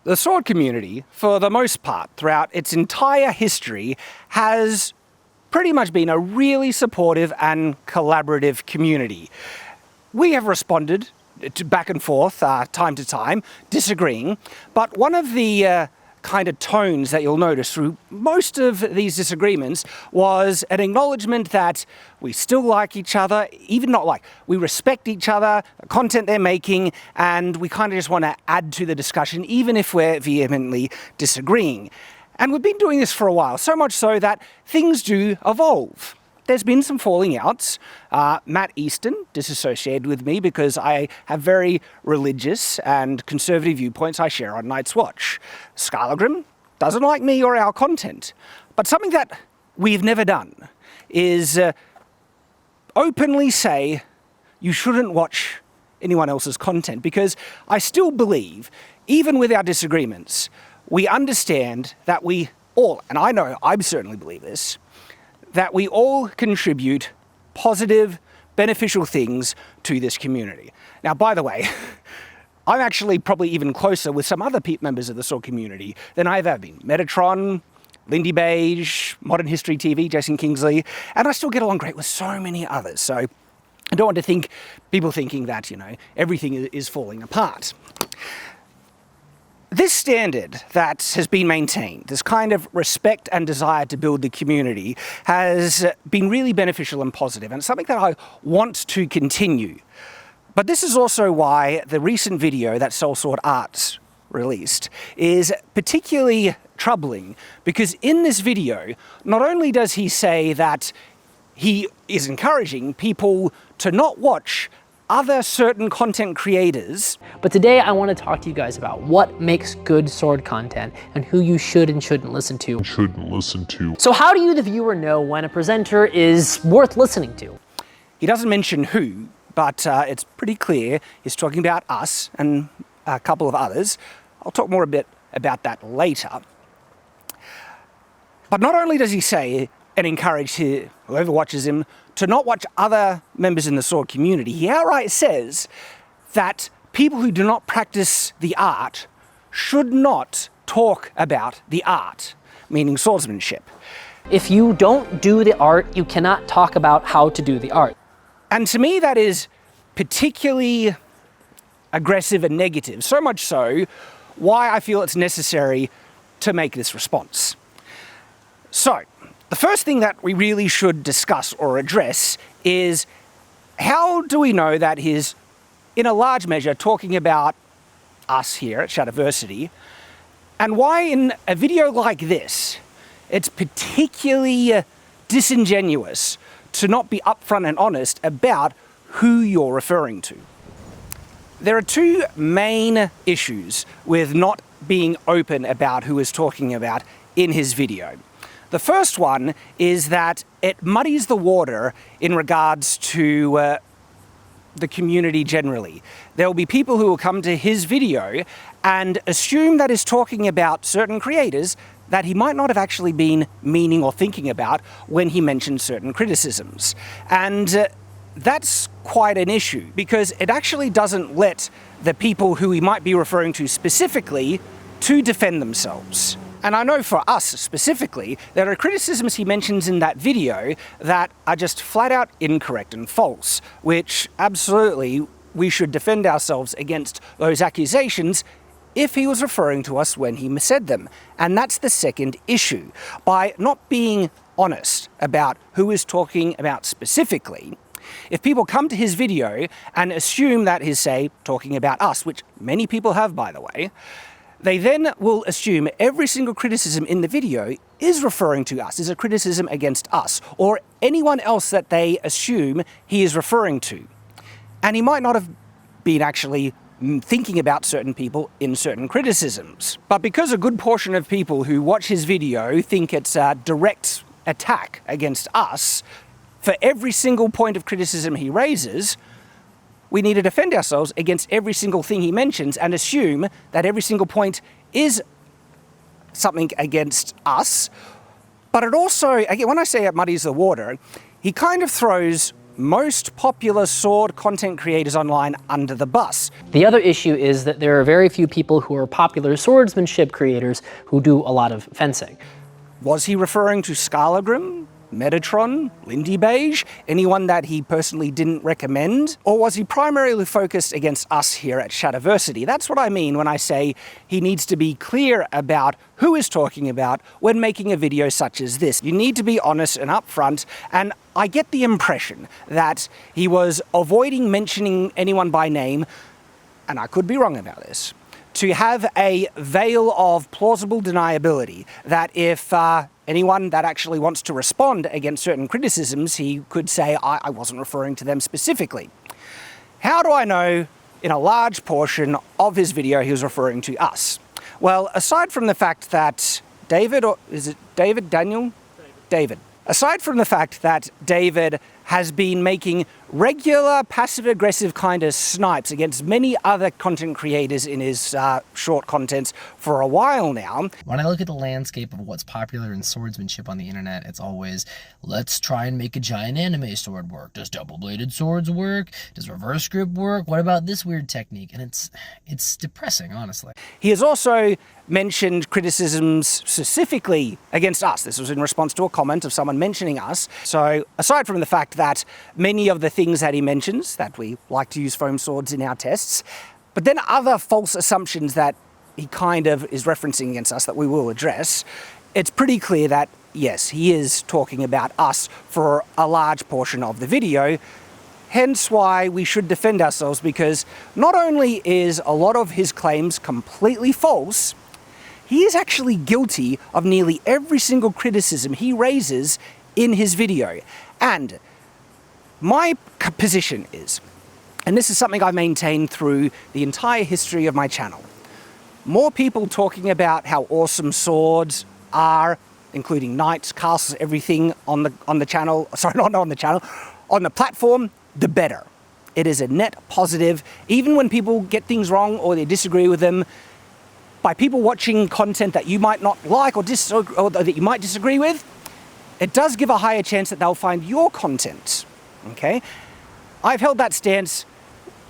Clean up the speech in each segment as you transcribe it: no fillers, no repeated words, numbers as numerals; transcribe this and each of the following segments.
The sword community, for the most part, throughout its entire history, has pretty much been a really supportive and collaborative community. We have responded to back and forth, time to time, disagreeing, but one of the kind of tones that you'll notice through most of these disagreements was an acknowledgement that we still like each other, even not like, we respect each other, the content they're making, and we kind of just want to add to the discussion, even if we're vehemently disagreeing. And we've been doing this for a while, so much so that things do evolve. There's been some falling outs. Matt Easton disassociated with me because I have very religious and conservative viewpoints I share on Night's Watch. Skylar Grimm doesn't like me or our content. But something that we've never done is openly say you shouldn't watch anyone else's content, because I still believe, even with our disagreements, we understand that we all, and I know I certainly believe this, that we all contribute positive, beneficial things to this community. Now, by the way, I'm actually probably even closer with some other members of the sword community than I've ever been. Metatron, Lindy Beige, Modern History TV, Jason Kingsley, and I still get along great with so many others. So I don't want to people thinking that, everything is falling apart. This standard that has been maintained, this kind of respect and desire to build the community, has been really beneficial and positive, and it's something that I want to continue. But this is also why the recent video that Sellsword Arts released is particularly troubling, because in this video, not only does he say that he is encouraging people to not watch other certain content creators. But today I want to talk to you guys about what makes good sword content and who you should and shouldn't listen to. So how do you, the viewer, know when a presenter is worth listening to? He doesn't mention who, but it's pretty clear he's talking about us and a couple of others. I'll talk more a bit about that later. But not only does he say and encourage whoever watches him to not watch other members in the sword community, he outright says that people who do not practice the art should not talk about the art, meaning swordsmanship. If you don't do the art, you cannot talk about how to do the art. And to me, that is particularly aggressive and negative, so much so why I feel it's necessary to make this response. So, the first thing that we really should discuss or address is how do we know that he's, in a large measure, talking about us here at Shadiversity, and why in a video like this, it's particularly disingenuous to not be upfront and honest about who you're referring to. There are two main issues with not being open about who he's talking about in his video. The first one is that it muddies the water in regards to the community generally. There will be people who will come to his video and assume that he's talking about certain creators that he might not have actually been meaning or thinking about when he mentioned certain criticisms. And that's quite an issue, because it actually doesn't let the people who he might be referring to specifically to defend themselves. And I know for us specifically, there are criticisms he mentions in that video that are just flat out incorrect and false, which absolutely we should defend ourselves against those accusations if he was referring to us when he said them. And that's the second issue. By not being honest about who is talking about specifically, if people come to his video and assume that he's, say, talking about us, which many people have, by the way, they then will assume every single criticism in the video is referring to us, is a criticism against us, or anyone else that they assume he is referring to. And he might not have been actually thinking about certain people in certain criticisms. But because a good portion of people who watch his video think it's a direct attack against us, for every single point of criticism he raises, we need to defend ourselves against every single thing he mentions and assume that every single point is something against us. But it also, again, when I say it muddies the water, he kind of throws most popular sword content creators online under the bus. The other issue is that there are very few people who are popular swordsmanship creators who do a lot of fencing. Was he referring to Scarlegrim, Metatron, Lindy Beige, anyone that he personally didn't recommend? Or was he primarily focused against us here at Shadowversity? That's what I mean when I say he needs to be clear about who he's talking about when making a video such as this. You need to be honest and upfront, and I get the impression that he was avoiding mentioning anyone by name, and I could be wrong about this, to have a veil of plausible deniability that if anyone that actually wants to respond against certain criticisms, he could say, I wasn't referring to them specifically. How do I know in a large portion of his video he was referring to us? Well, aside from the fact that David, or is it David, Daniel? David. Aside from the fact that David has been making regular passive-aggressive kind of snipes against many other content creators in his short contents for a while now. When I look at the landscape of what's popular in swordsmanship on the internet, it's always, let's try and make a giant anime sword work. Does double-bladed swords work? Does reverse grip work? What about this weird technique? And it's depressing, honestly. He has also mentioned criticisms specifically against us. This was in response to a comment of someone mentioning us. So aside from the fact that many of the things that he mentions, that we like to use foam swords in our tests, but then other false assumptions that he kind of is referencing against us that we will address, it's pretty clear that, yes, he is talking about us for a large portion of the video, hence why we should defend ourselves, because not only is a lot of his claims completely false, he is actually guilty of nearly every single criticism he raises in his video. And my position is, and this is something I've maintained through the entire history of my channel, more people talking about how awesome swords are, including knights, castles, everything on the channel, sorry, not on the channel, on the platform, the better. It is a net positive. Even when people get things wrong or they disagree with them, by people watching content that you might not like or that you might disagree with, it does give a higher chance that they'll find your content, okay? I've held that stance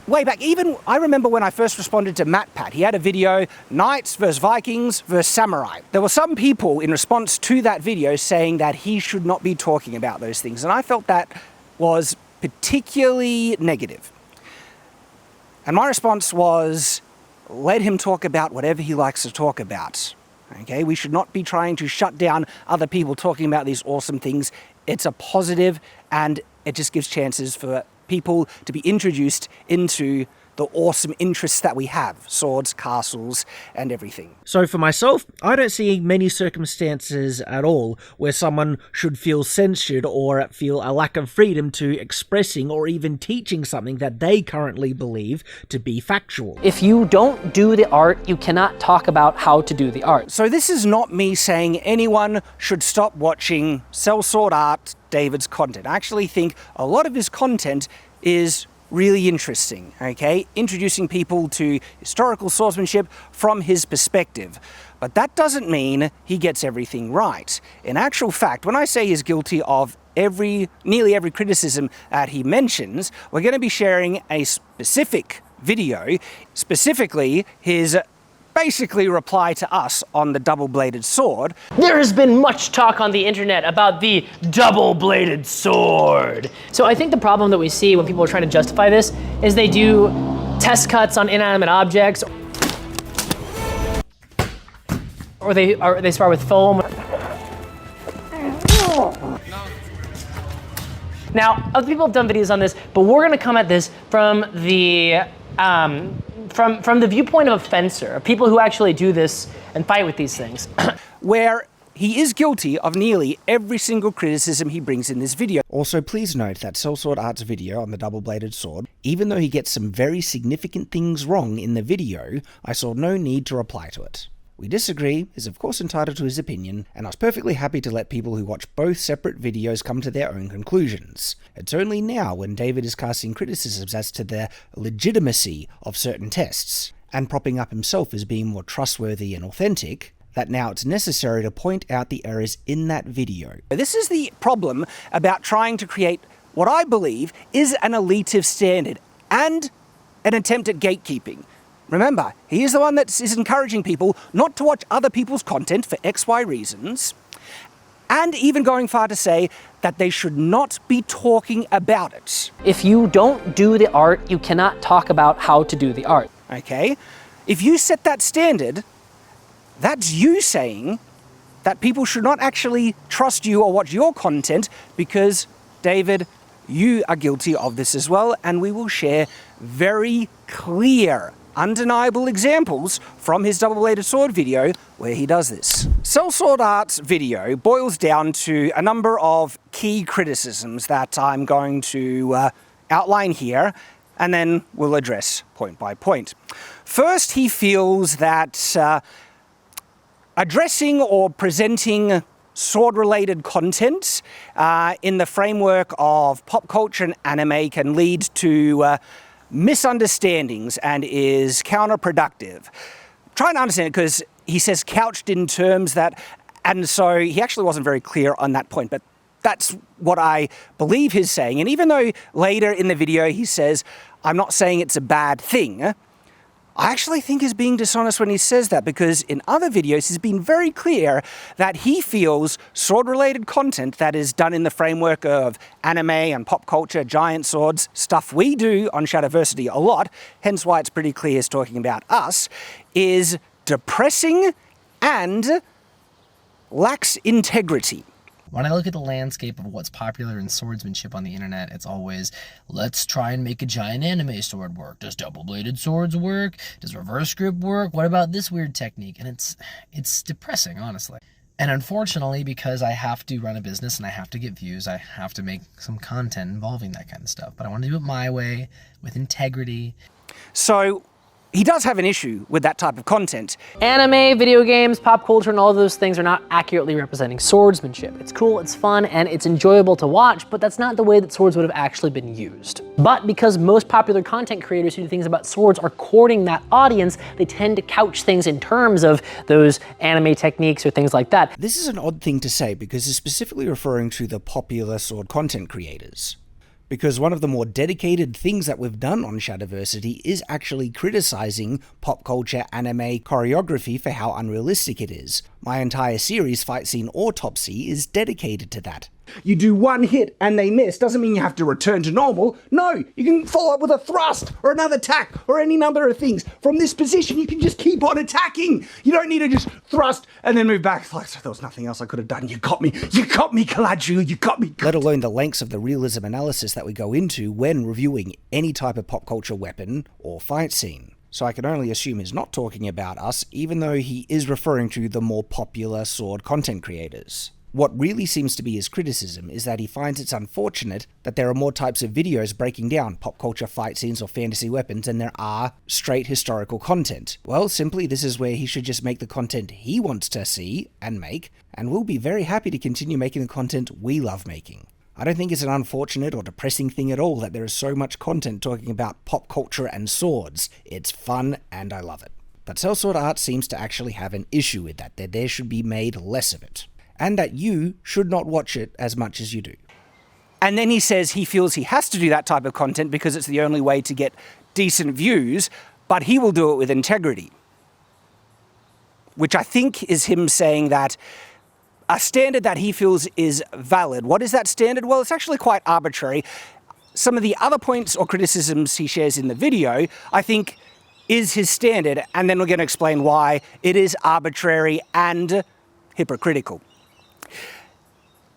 way back. Even, I remember when I first responded to MatPat, he had a video, Knights versus Vikings versus Samurai. There were some people in response to that video saying that he should not be talking about those things, and I felt that was particularly negative. And my response was, let him talk about whatever he likes to talk about. Okay, we should not be trying to shut down other people talking about these awesome things. It's a positive, and it just gives chances for people to be introduced into the awesome interests that we have, swords, castles, and everything. So for myself, I don't see many circumstances at all where someone should feel censored or feel a lack of freedom to expressing or even teaching something that they currently believe to be factual. If you don't do the art, you cannot talk about how to do the art. So this is not me saying anyone should stop watching Sellsword Arts David's content. I actually think a lot of his content is really interesting, okay? Introducing people to historical swordsmanship from his perspective. But that doesn't mean he gets everything right. In actual fact, when I say he's guilty of nearly every criticism that he mentions, we're going to be sharing a specific video, specifically his basically reply to us on the double-bladed sword. There has been much talk on the internet about the double-bladed sword. So I think the problem that we see when people are trying to justify this is they do test cuts on inanimate objects, or they spar with foam. Now, other people have done videos on this, but we're gonna come at this from the from the viewpoint of a fencer, people who actually do this and fight with these things. Where he is guilty of nearly every single criticism he brings in this video. Also, please note that Sellsword Arts' video on the double-bladed sword, even though he gets some very significant things wrong in the video, I saw no need to reply to it. We disagree, is of course entitled to his opinion, and I was perfectly happy to let people who watch both separate videos come to their own conclusions. It's only now, when David is casting criticisms as to the legitimacy of certain tests, and propping up himself as being more trustworthy and authentic, that now it's necessary to point out the errors in that video. This is the problem about trying to create what I believe is an elitist standard and an attempt at gatekeeping. Remember, he is the one that is encouraging people not to watch other people's content for XY reasons, and even going far to say that they should not be talking about it. If you don't do the art, you cannot talk about how to do the art. Okay? If you set that standard, that's you saying that people should not actually trust you or watch your content because, David, you are guilty of this as well, and we will share very clear, undeniable examples from his double-bladed sword video where he does this. Sellsword Arts video boils down to a number of key criticisms that I'm going to outline here, and then we'll address point by point. First, he feels that addressing or presenting sword-related content in the framework of pop culture and anime can lead to misunderstandings and is counterproductive. I'm trying to understand it because he says couched in terms that, and so he actually wasn't very clear on that point, but that's what I believe he's saying. And even though later in the video he says, I'm not saying it's a bad thing, I actually think he's being dishonest when he says that, because in other videos he's been very clear that he feels sword-related content that is done in the framework of anime and pop culture, giant swords, stuff we do on Shadowversity a lot, hence why it's pretty clear he's talking about us, is depressing and lacks integrity. When I look at the landscape of what's popular in swordsmanship on the internet, it's always, let's try and make a giant anime sword work. Does double-bladed swords work? Does reverse grip work? What about this weird technique? And it's depressing, honestly. And unfortunately, because I have to run a business and I have to get views, I have to make some content involving that kind of stuff. But I want to do it my way, with integrity. So he does have an issue with that type of content. Anime, video games, pop culture, and all those things are not accurately representing swordsmanship. It's cool, it's fun, and it's enjoyable to watch, but that's not the way that swords would have actually been used. But because most popular content creators who do things about swords are courting that audience, they tend to couch things in terms of those anime techniques or things like that. This is an odd thing to say because he's specifically referring to the popular sword content creators. Because one of the more dedicated things that we've done on Shadowversity is actually criticizing pop culture anime choreography for how unrealistic it is. My entire series, Fight Scene Autopsy, is dedicated to that. You do one hit and they miss doesn't mean you have to return to normal. No, you can follow up with a thrust or another attack or any number of things. From this position, you can just keep on attacking. You don't need to just thrust and then move back. Like, there was nothing else I could have done. You got me, Galadriel, you got me. Let alone the lengths of the realism analysis that we go into when reviewing any type of pop culture weapon or fight scene. So I can only assume he's not talking about us, even though he is referring to the more popular sword content creators. What really seems to be his criticism is that he finds it's unfortunate that there are more types of videos breaking down pop culture fight scenes or fantasy weapons than there are straight historical content. Well, simply this is where he should just make the content he wants to see and make, and we'll be very happy to continue making the content we love making. I don't think it's an unfortunate or depressing thing at all that there is so much content talking about pop culture and swords. It's fun and I love it. But Sellsword Arts seems to actually have an issue with that there should be made less of it. And that you should not watch it as much as you do. And then he says he feels he has to do that type of content because it's the only way to get decent views, but he will do it with integrity. Which I think is him saying that a standard that he feels is valid. What is that standard? Well, it's actually quite arbitrary. Some of the other points or criticisms he shares in the video, I think, is his standard, and then we're going to explain why it is arbitrary and hypocritical.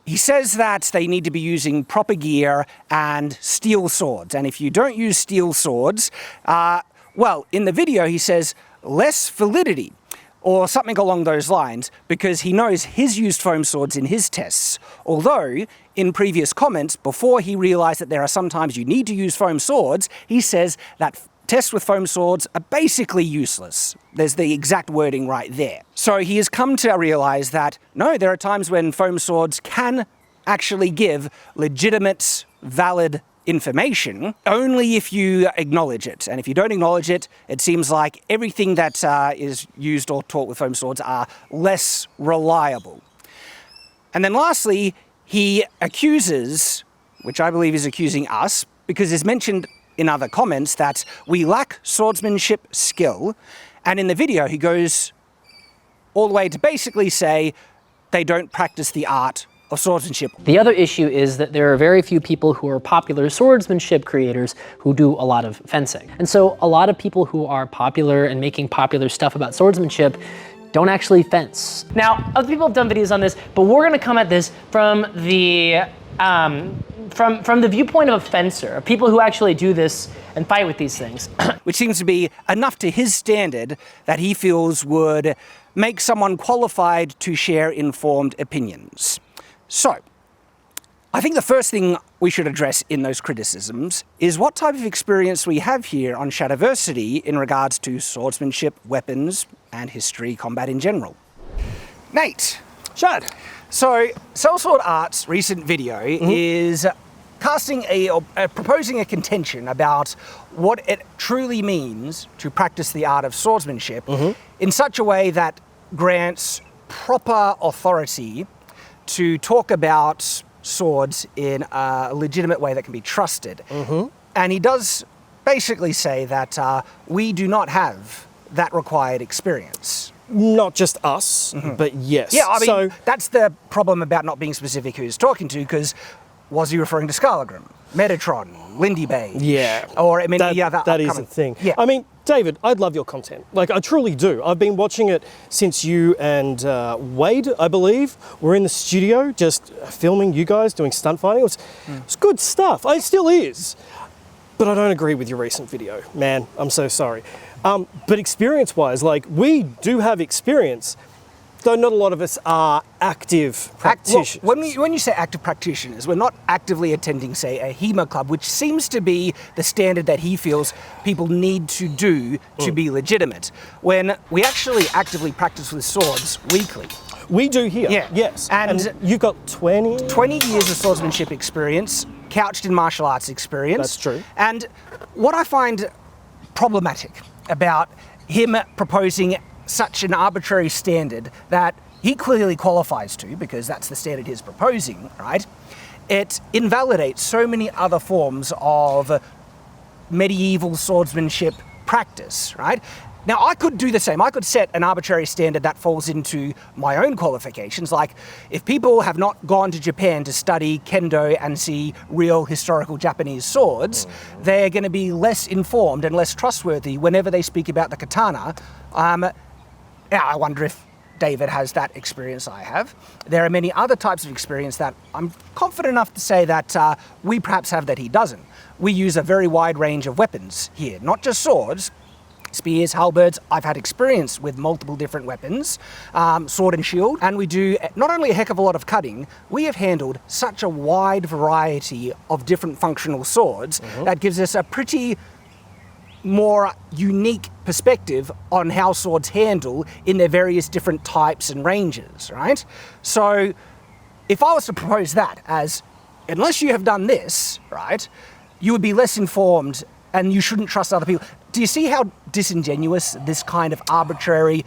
He says that they need to be using proper gear and steel swords. And if you don't use steel swords, well, in the video he says less validity or something along those lines because he knows he's used foam swords in his tests. Although, in previous comments, before he realized that there are sometimes you need to use foam swords, he says that tests with foam swords are basically useless. There's the exact wording right there. So he has come to realize that, no, there are times when foam swords can actually give legitimate, valid information, only if you acknowledge it. And if you don't acknowledge it, it seems like everything that is used or taught with foam swords are less reliable. And then lastly, he accuses which I believe is accusing us, because it's mentioned in other comments that we lack swordsmanship skill, and in the video he goes all the way to basically say they don't practice the art of swordsmanship. The other issue is that there are very few people who are popular swordsmanship creators who do a lot of fencing. And so a lot of people who are popular and making popular stuff about swordsmanship don't actually fence. Now, other people have done videos on this, but we're gonna come at this from the from the viewpoint of a fencer, of people who actually do this and fight with these things. Which seems to be enough to his standard that he feels would make someone qualified to share informed opinions. So, I think the first thing we should address in those criticisms is what type of experience we have here on Shadowversity in regards to swordsmanship, weapons, and history combat in general. Nate. Shad. So, Sellsword Arts' recent video is casting proposing a contention about what it truly means to practice the art of swordsmanship in such a way that grants proper authority to talk about swords in a legitimate way that can be trusted. And he does basically say that we do not have that required experience. Not just us, but yes. Yeah, I mean, that's the problem about not being specific who he's talking to, because was he referring to Scalagram, Metatron, Lindy Bay? Yeah. Or, I mean, the other that is upcoming... the thing. Yeah. I mean, David, I'd love your content. Like, I truly do. I've been watching it since you and Wade, I believe, were in the studio just filming you guys doing stunt fighting. It was good stuff. It still is. But I don't agree with your recent video. Man, I'm so sorry. But experience-wise, like, we do have experience, though not a lot of us are active practitioners. Well, when you say active practitioners, we're not actively attending, say, a Hema club, which seems to be the standard that he feels people need to do to be legitimate, when we actually actively practice with swords weekly. We do here, Yeah. yes. And you've got 20 years of swordsmanship experience, couched in martial arts experience. That's true. And what I find problematic about him proposing such an arbitrary standard that he clearly qualifies to, because that's the standard he's proposing, right? It invalidates so many other forms of medieval swordsmanship practice, right? Now, I could do the same. I could set an arbitrary standard that falls into my own qualifications. Like, if people have not gone to Japan to study kendo and see real historical Japanese swords, they're going to be less informed and less trustworthy whenever they speak about the katana. I wonder if David has that experience I have. There are many other types of experience that I'm confident enough to say that we perhaps have that he doesn't. We use a very wide range of weapons here, not just swords. Spears, halberds. I've had experience with multiple different weapons, sword and shield, and we do not only a heck of a lot of cutting, we have handled such a wide variety of different functional swords that gives us a pretty more unique perspective on how swords handle in their various different types and ranges, right? So if I was to propose that as, unless you have done this, right, you would be less informed and you shouldn't trust other people. Do you see how disingenuous this kind of arbitrary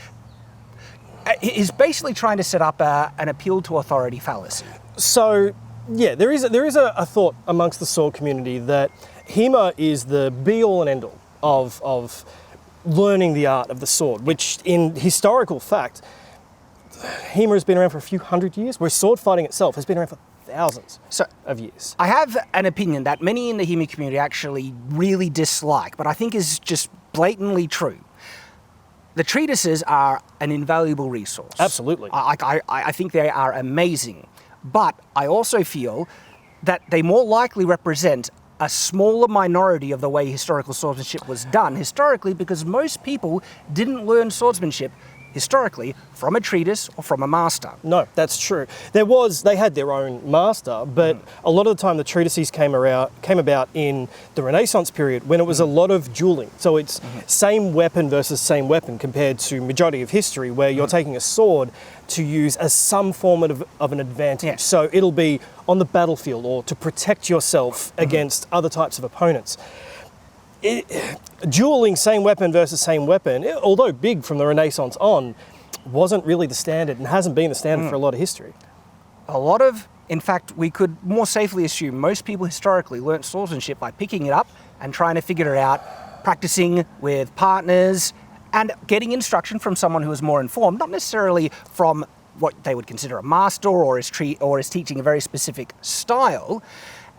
is basically trying to set up an appeal to authority fallacy? So, yeah, there is a thought amongst the sword community that Hema is the be-all and end-all of learning the art of the sword, which in historical fact, Hema has been around for a few hundred years, whereas sword fighting itself has been around for thousands of years. I have an opinion that many in the Hema community actually really dislike, but I think is just blatantly true. The treatises are an invaluable resource. Absolutely. I think they are amazing, but I also feel that they more likely represent a smaller minority of the way historical swordsmanship was done historically, because most people didn't learn swordsmanship historically from a treatise or from a master. No, that's true. They had their own master, but a lot of the time the treatises came about in the Renaissance period when it was a lot of dueling. So it's same weapon versus same weapon compared to majority of history where you're taking a sword to use as some form of an advantage. Yeah. So it'll be on the battlefield or to protect yourself against other types of opponents. Dueling same weapon versus same weapon, although big from the Renaissance on, wasn't really the standard and hasn't been the standard for a lot of history. A lot of In fact, we could more safely assume most people historically learnt swordsmanship by picking it up and trying to figure it out, practicing with partners, and getting instruction from someone who is more informed, not necessarily from what they would consider a master or is teaching a very specific style.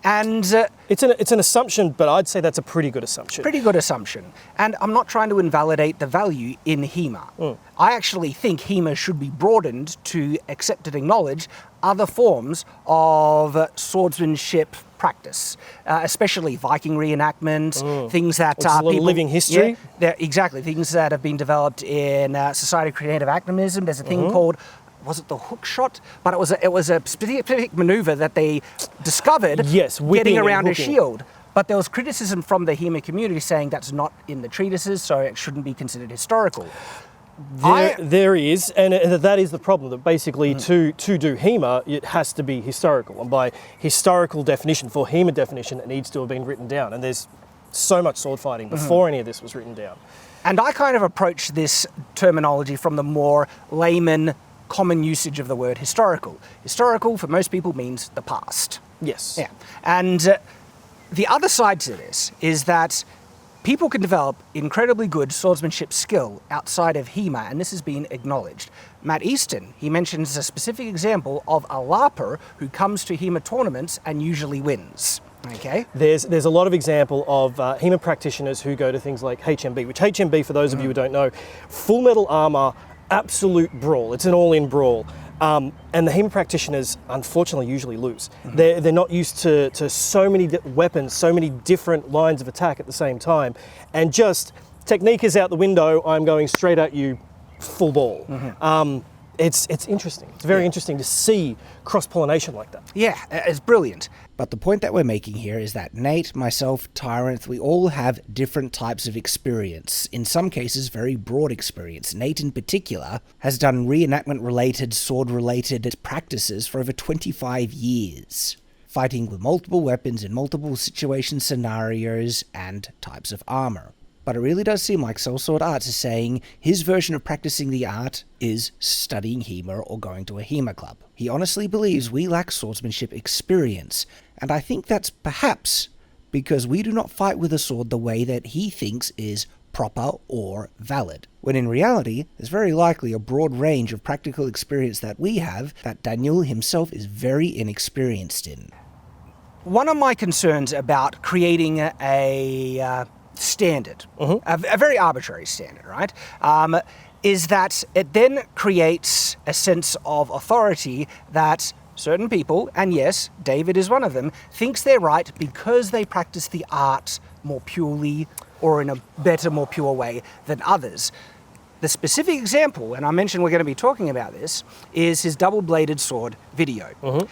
And it's an assumption, but I'd say that's a pretty good assumption. Pretty good assumption. And I'm not trying to invalidate the value in Hema. I actually think Hema should be broadened to accept and acknowledge other forms of swordsmanship practice, especially Viking reenactment, things that It's a lot of living history. Yeah, exactly, things that have been developed in Society of Creative Activism. There's a thing called, was it the hook shot? But it was a specific maneuver that they discovered, Yes, whipping getting and around a hooking. shield. But there was criticism from the Hema community saying that's not in the treatises, so it shouldn't be considered historical. There is, and that is the problem, that basically to do Hema, it has to be historical. And by historical definition, for Hema definition, it needs to have been written down. And there's so much sword fighting before any of this was written down. And I kind of approach this terminology from the more layman, common usage of the word historical. Historical, for most people, means the past. Yes. Yeah. And the other side to this is that people can develop incredibly good swordsmanship skill outside of Hema, and this has been acknowledged. Matt Easton, he mentions a specific example of a LARPer who comes to Hema tournaments and usually wins. Okay. There's a lot of example of Hema practitioners who go to things like HMB, which HMB, for those of you who don't know, full metal armor, absolute brawl. It's an all-in brawl. And the Hema practitioners, unfortunately, usually lose. They're not used to so many weapons, so many different lines of attack at the same time. And just, technique is out the window, I'm going straight at you, full ball. It's interesting. It's very interesting to see cross-pollination like that. Yeah, it's brilliant. But the point that we're making here is that Nate, myself, Tyrant, we all have different types of experience. In some cases, very broad experience. Nate in particular has done reenactment-related, sword-related practices for over 25 years, fighting with multiple weapons in multiple situation scenarios and types of armor. But it really does seem like Sellsword Arts is saying his version of practicing the art is studying Hema or going to a Hema club. He honestly believes we lack swordsmanship experience, and I think that's perhaps because we do not fight with a sword the way that he thinks is proper or valid, when in reality there's very likely a broad range of practical experience that we have that Daniel himself is very inexperienced in. One of my concerns about creating a standard, a very arbitrary standard, right, is that it then creates a sense of authority that certain people, and yes, David is one of them, thinks they're right because they practice the art more purely or in a better, more pure way than others. The specific example, and I mentioned we're going to be talking about this, is his double-bladed sword video.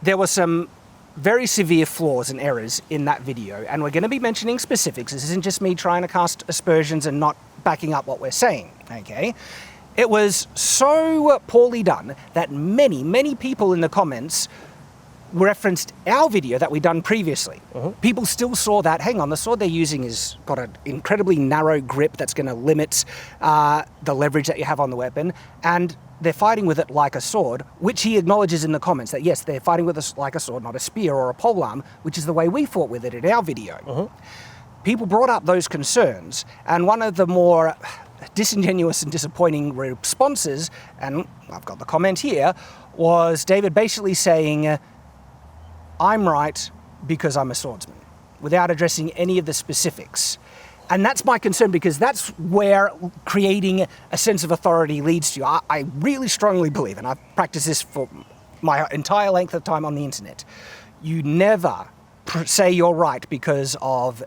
There were some very severe flaws and errors in that video, and we're going to be mentioning specifics. This isn't just me trying to cast aspersions and not backing up what we're saying, okay? It was so poorly done that many people in the comments referenced our video that we'd done previously. People still saw that, hang on, the sword they're using has got an incredibly narrow grip that's going to limit the leverage that you have on the weapon, and they're fighting with it like a sword, which he acknowledges in the comments that yes, they're fighting with it like a sword, not a spear or a polearm, which is the way we fought with it in our video. People brought up those concerns, and one of the more disingenuous and disappointing responses, and I've got the comment here, was David basically saying, I'm right because I'm a swordsman, without addressing any of the specifics. And that's my concern, because that's where creating a sense of authority leads to. I really strongly believe, and I've practiced this for my entire length of time on the internet, you never say you're right because of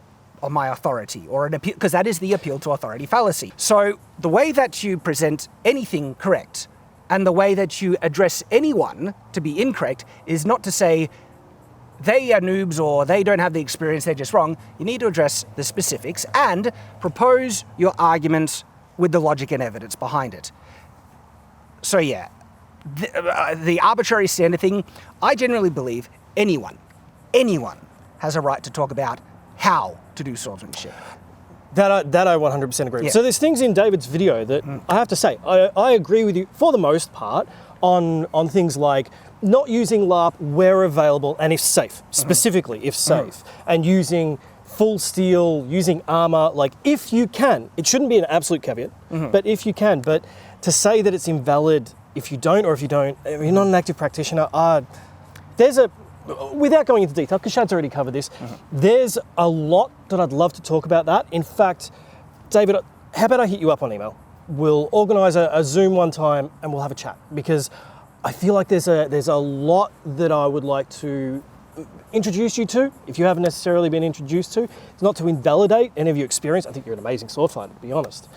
my authority, or an appeal, because that is the appeal to authority fallacy. So the way that you present anything correct, and the way that you address anyone to be incorrect, is not to say they are noobs or they don't have the experience, they're just wrong. You need to address the specifics and propose your arguments with the logic and evidence behind it. So yeah, the arbitrary standard thing, I generally believe anyone has a right to talk about how to do swordsmanship. That I 100% agree. So there's things in David's video that I have to say, I agree with you for the most part on things like not using LARP where available and if safe, specifically if safe, and using full steel, using armor, like if you can. It shouldn't be an absolute caveat, but if you can. But to say that it's invalid if you don't, or if you don't, if you're not an active practitioner, without going into detail, because Shad's already covered this, there's a lot that I'd love to talk about that. In fact, David, how about I hit you up on email? We'll organise a Zoom one time and we'll have a chat, because I feel like there's a lot that I would like to introduce you to, if you haven't necessarily been introduced to. It's not to invalidate any of your experience. I think you're an amazing sword fighter, to be honest.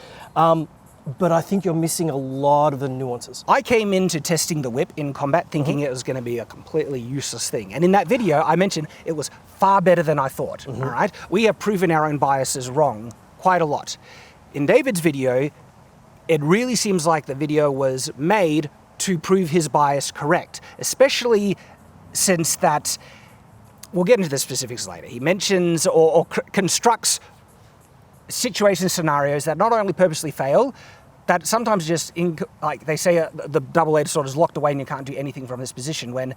But I think you're missing a lot of the nuances. I came into testing the whip in combat thinking it was going to be a completely useless thing. And in that video, I mentioned it was far better than I thought, all right? We have proven our own biases wrong quite a lot. In David's video, it really seems like the video was made to prove his bias correct, especially since that, we'll get into the specifics later. He mentions or constructs situation scenarios that not only purposely fail, that sometimes just, like they say, the double-bladed sword is locked away and you can't do anything from this position, when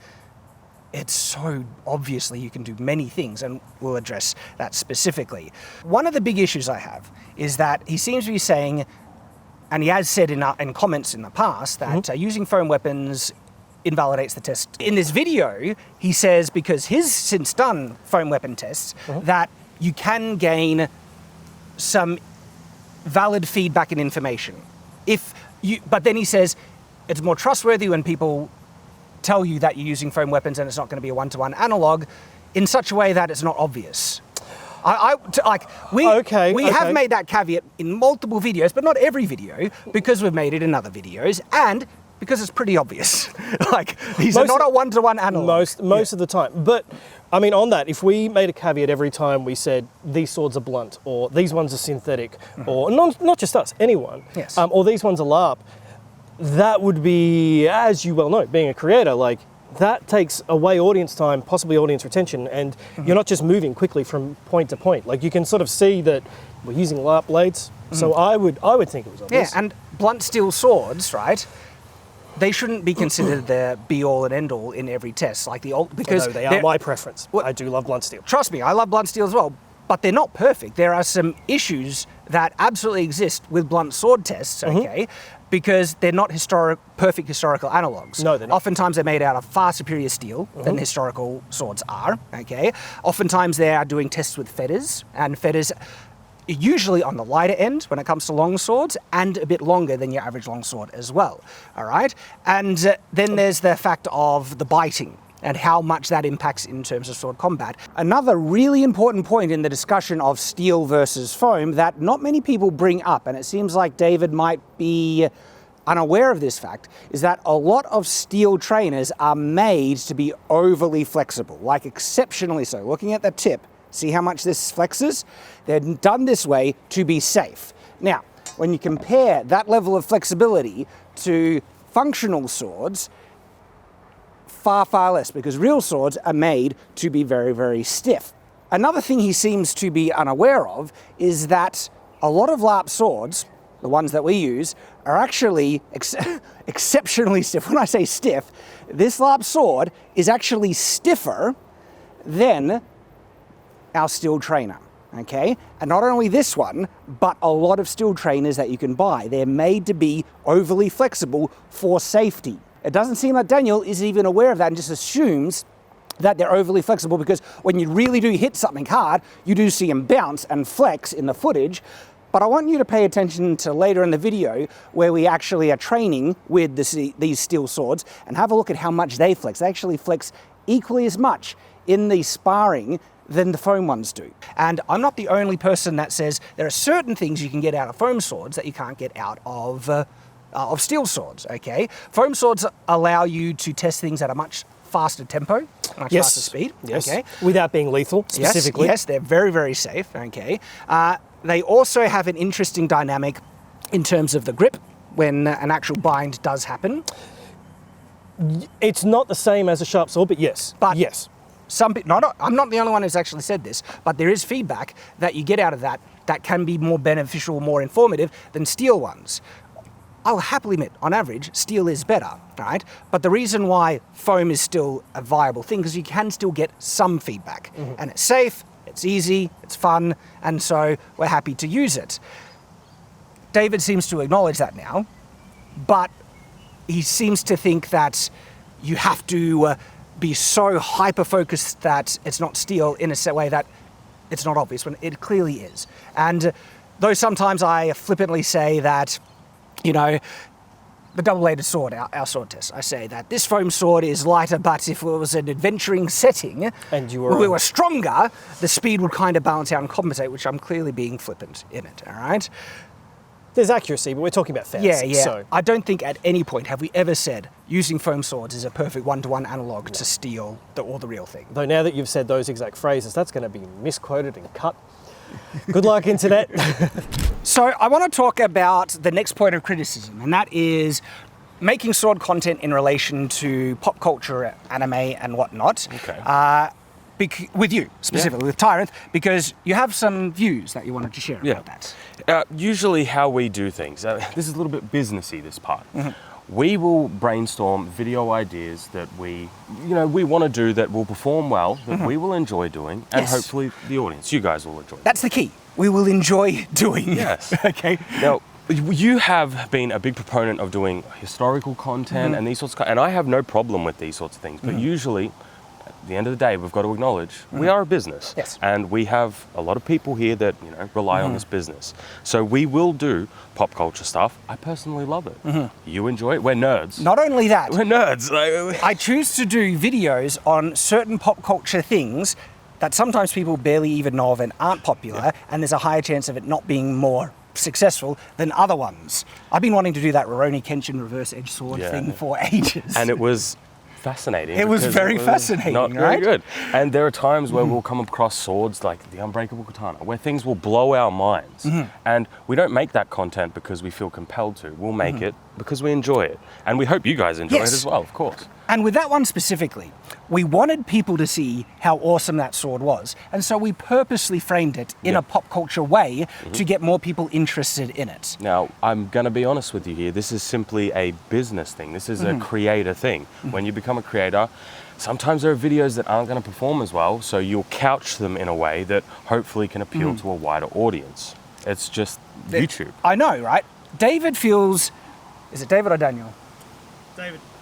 it's so obviously you can do many things, and we'll address that specifically. One of the big issues I have is that he seems to be saying, and he has said in comments in the past, that using foam weapons invalidates the test. In this video, he says, because he's since done foam weapon tests, that you can gain some valid feedback and information. But then he says it's more trustworthy when people tell you that you're using foam weapons and it's not going to be a one-to-one analog in such a way that it's not obvious. We have made that caveat in multiple videos, but not every video, because we've made it in other videos, and because it's pretty obvious. Like, these are not a one-to-one analog. Most of the time. But, I mean, on that, if we made a caveat every time we said these swords are blunt, or these ones are synthetic, or not just us, anyone, or these ones are LARP, that would be, as you well know, being a creator, like, that takes away audience time, possibly audience retention, and you're not just moving quickly from point to point. Like, you can sort of see that we're using LARP blades, so I would think it was obvious. Yeah, and blunt steel swords, right? They shouldn't be considered the be-all and end-all in every test, like because they are my preference. I do love blunt steel. Trust me, I love blunt steel as well, but they're not perfect. There are some issues that absolutely exist with blunt sword tests, okay? Because they're not perfect historical analogs. No, they're not. Oftentimes they're made out of far superior steel than historical swords are, okay? Oftentimes they are doing tests with feathers, and feathers usually on the lighter end when it comes to long swords, and a bit longer than your average long sword as well, all right? And then there's the fact of the biting and how much that impacts in terms of sword combat. Another really important point in the discussion of steel versus foam that not many people bring up, and it seems like David might be unaware of this fact, is that a lot of steel trainers are made to be overly flexible, like exceptionally so. Looking at the tip, see how much this flexes? They're done this way to be safe. Now, when you compare that level of flexibility to functional swords, far, far less, because real swords are made to be very, very stiff. Another thing he seems to be unaware of is that a lot of LARP swords, the ones that we use, are actually exceptionally stiff. When I say stiff, this LARP sword is actually stiffer than our steel trainer, okay? And not only this one, but a lot of steel trainers that you can buy. They're made to be overly flexible for safety. It doesn't seem like Daniel is even aware of that and just assumes that they're overly flexible, because when you really do hit something hard, you do see them bounce and flex in the footage. But I want you to pay attention to later in the video where we actually are training with these steel swords, and have a look at how much they flex. They actually flex equally as much in the sparring than the foam ones do. And I'm not the only person that says there are certain things you can get out of foam swords that you can't get out of steel swords, okay? Foam swords allow you to test things at a much faster tempo, much faster speed, okay? Without being lethal, specifically. Yes, they're very, very safe, okay? They also have an interesting dynamic in terms of the grip when an actual bind does happen. It's not the same as a sharp sword, but yes. But yes. I'm not the only one who's actually said this, but there is feedback that you get out of that can be more beneficial, more informative than steel ones. I'll happily admit, on average, steel is better, right? But the reason why foam is still a viable thing is you can still get some feedback. And it's safe, it's easy, it's fun, and so we're happy to use it. David seems to acknowledge that now, but he seems to think that you have to be so hyper-focused that it's not steel in a way that it's not obvious when it clearly is. And though sometimes I flippantly say that, you know, the double-bladed sword, our sword test, I say that this foam sword is lighter, but if it was an adventuring setting and we were stronger, the speed would kind of balance out and compensate, which I'm clearly being flippant in it, all right? There's accuracy, but we're talking about fads. Yeah. So. I don't think at any point have we ever said using foam swords is a perfect one-to-one analog to steel or the real thing. Though now that you've said those exact phrases, that's going to be misquoted and cut. Good luck, internet. So I want to talk about the next point of criticism, and that is making sword content in relation to pop culture, anime, and whatnot. Okay. With you, specifically, with Tyrant, because you have some views that you wanted to share about that. Usually how we do things, this is a little bit businessy, this part. We will brainstorm video ideas that we want to do that will perform well, that we will enjoy doing, and hopefully the audience, you guys will enjoy. That's the key. We will enjoy doing. Yes. Okay. Now, you have been a big proponent of doing historical content and these sorts of, and I have no problem with these sorts of things, but usually, at the end of the day, we've got to acknowledge we are a business. Yes. And we have a lot of people here that, rely on this business. So we will do pop culture stuff. I personally love it. You enjoy it. We're nerds. Not only that, We're nerds. I choose to do videos on certain pop culture things that sometimes people barely even know of and aren't popular, and there's a higher chance of it not being more successful than other ones. I've been wanting to do that Rurouni Kenshin reverse edge sword thing for ages. And it was fascinating. It was very fascinating, not right? very good. And there are times where we'll come across swords like the Unbreakable Katana, where things will blow our minds. And we don't make that content because we feel compelled to. We'll make it because we enjoy it. And we hope you guys enjoy it as well, of course. And with that one specifically, we wanted people to see how awesome that sword was. And so we purposely framed it in a pop culture way to get more people interested in it. Now, I'm going to be honest with you here. This is simply a business thing. This is a creator thing. When you become a creator, sometimes there are videos that aren't going to perform as well, so you'll couch them in a way that hopefully can appeal to a wider audience. It's just YouTube. I know, right? David feels... Is it David or Daniel?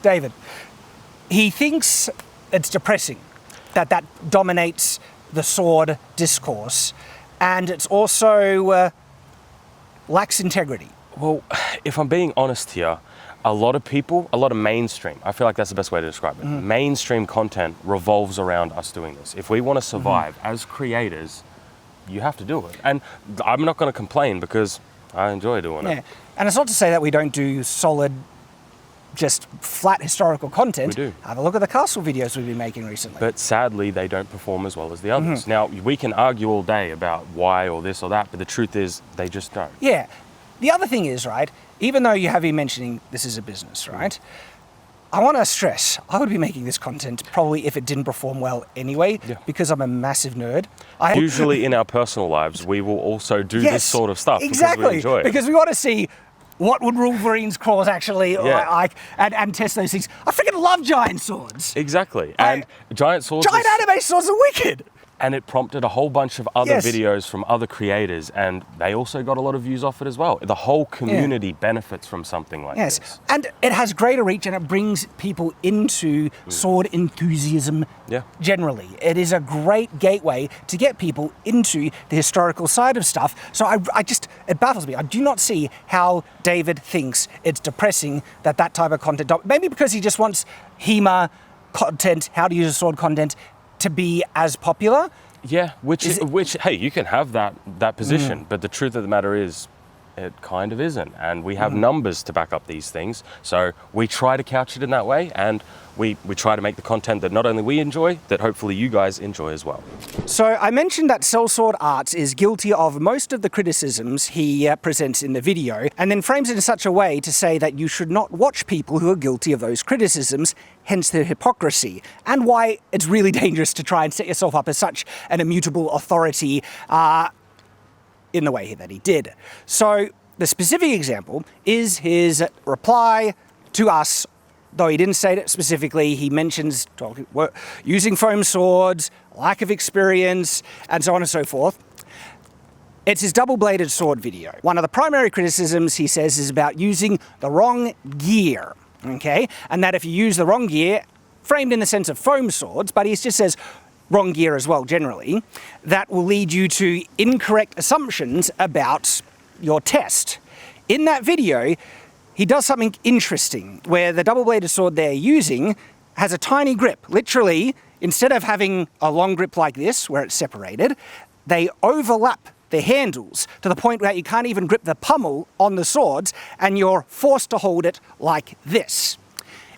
David. He thinks it's depressing that dominates the sword discourse, and it's also lacks integrity. Well, if I'm being honest here, a lot of mainstream, I feel like that's the best way to describe it. Mainstream content revolves around us doing this. If we want to survive as creators, you have to do it. And I'm not going to complain because I enjoy doing it. And it's not to say that we don't do solid, just flat historical content. We do. Have a look at the castle videos we've been making recently. But sadly, they don't perform as well as the others. Now, we can argue all day about why or this or that, but the truth is they just don't. Yeah. The other thing is, right, even though you have been mentioning this is a business, right, I want to stress, I would be making this content probably if it didn't perform well anyway, because I'm a massive nerd. Usually in our personal lives, we will also do this sort of stuff because we enjoy it. Because we want to see what would Wolverine's claws actually like, and test those things. I freaking love giant swords. Exactly. And giant swords... Giant anime swords are wicked. And it prompted a whole bunch of other videos from other creators, and they also got a lot of views off it as well. The whole community benefits from something like this. And it has greater reach, and it brings people into sword enthusiasm generally. It is a great gateway to get people into the historical side of stuff. So it baffles me. I do not see how David thinks it's depressing that type of content, maybe because he just wants Hema content, how to use a sword content, to be as popular. Yeah, which hey, you can have that position, but the truth of the matter is it kind of isn't. And we have numbers to back up these things. So we try to couch it in that way, and we try to make the content that not only we enjoy, that hopefully you guys enjoy as well. So I mentioned that Sellsword Arts is guilty of most of the criticisms he presents in the video, and then frames it in such a way to say that you should not watch people who are guilty of those criticisms, hence their hypocrisy, and why it's really dangerous to try and set yourself up as such an immutable authority in the way that he did. So the specific example is his reply to us. Though he didn't state it specifically, he mentions using foam swords, lack of experience, and so on and so forth. It's his double-bladed sword video. One of the primary criticisms, he says, is about using the wrong gear, okay? And that if you use the wrong gear, framed in the sense of foam swords, but he just says wrong gear as well generally, that will lead you to incorrect assumptions about your test. In that video, he does something interesting, where the double-bladed sword they're using has a tiny grip. Literally, instead of having a long grip like this, where it's separated, they overlap the handles to the point where you can't even grip the pommel on the swords, and you're forced to hold it like this.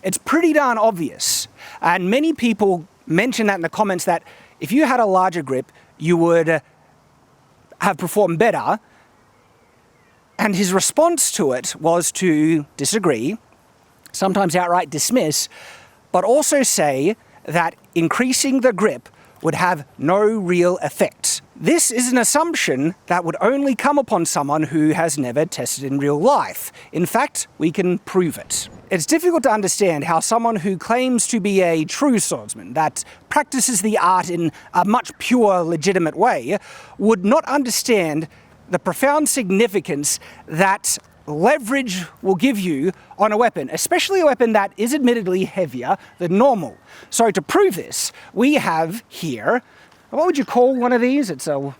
It's pretty darn obvious, and many people mention that in the comments, that if you had a larger grip, you would have performed better. And his response to it was to disagree, sometimes outright dismiss, but also say that increasing the grip would have no real effect. This is an assumption that would only come upon someone who has never tested in real life. In fact, we can prove it. It's difficult to understand how someone who claims to be a true swordsman, that practices the art in a much pure, legitimate way, would not understand the profound significance that leverage will give you on a weapon, especially a weapon that is admittedly heavier than normal. So to prove this, we have here, what would you call one of these? It's a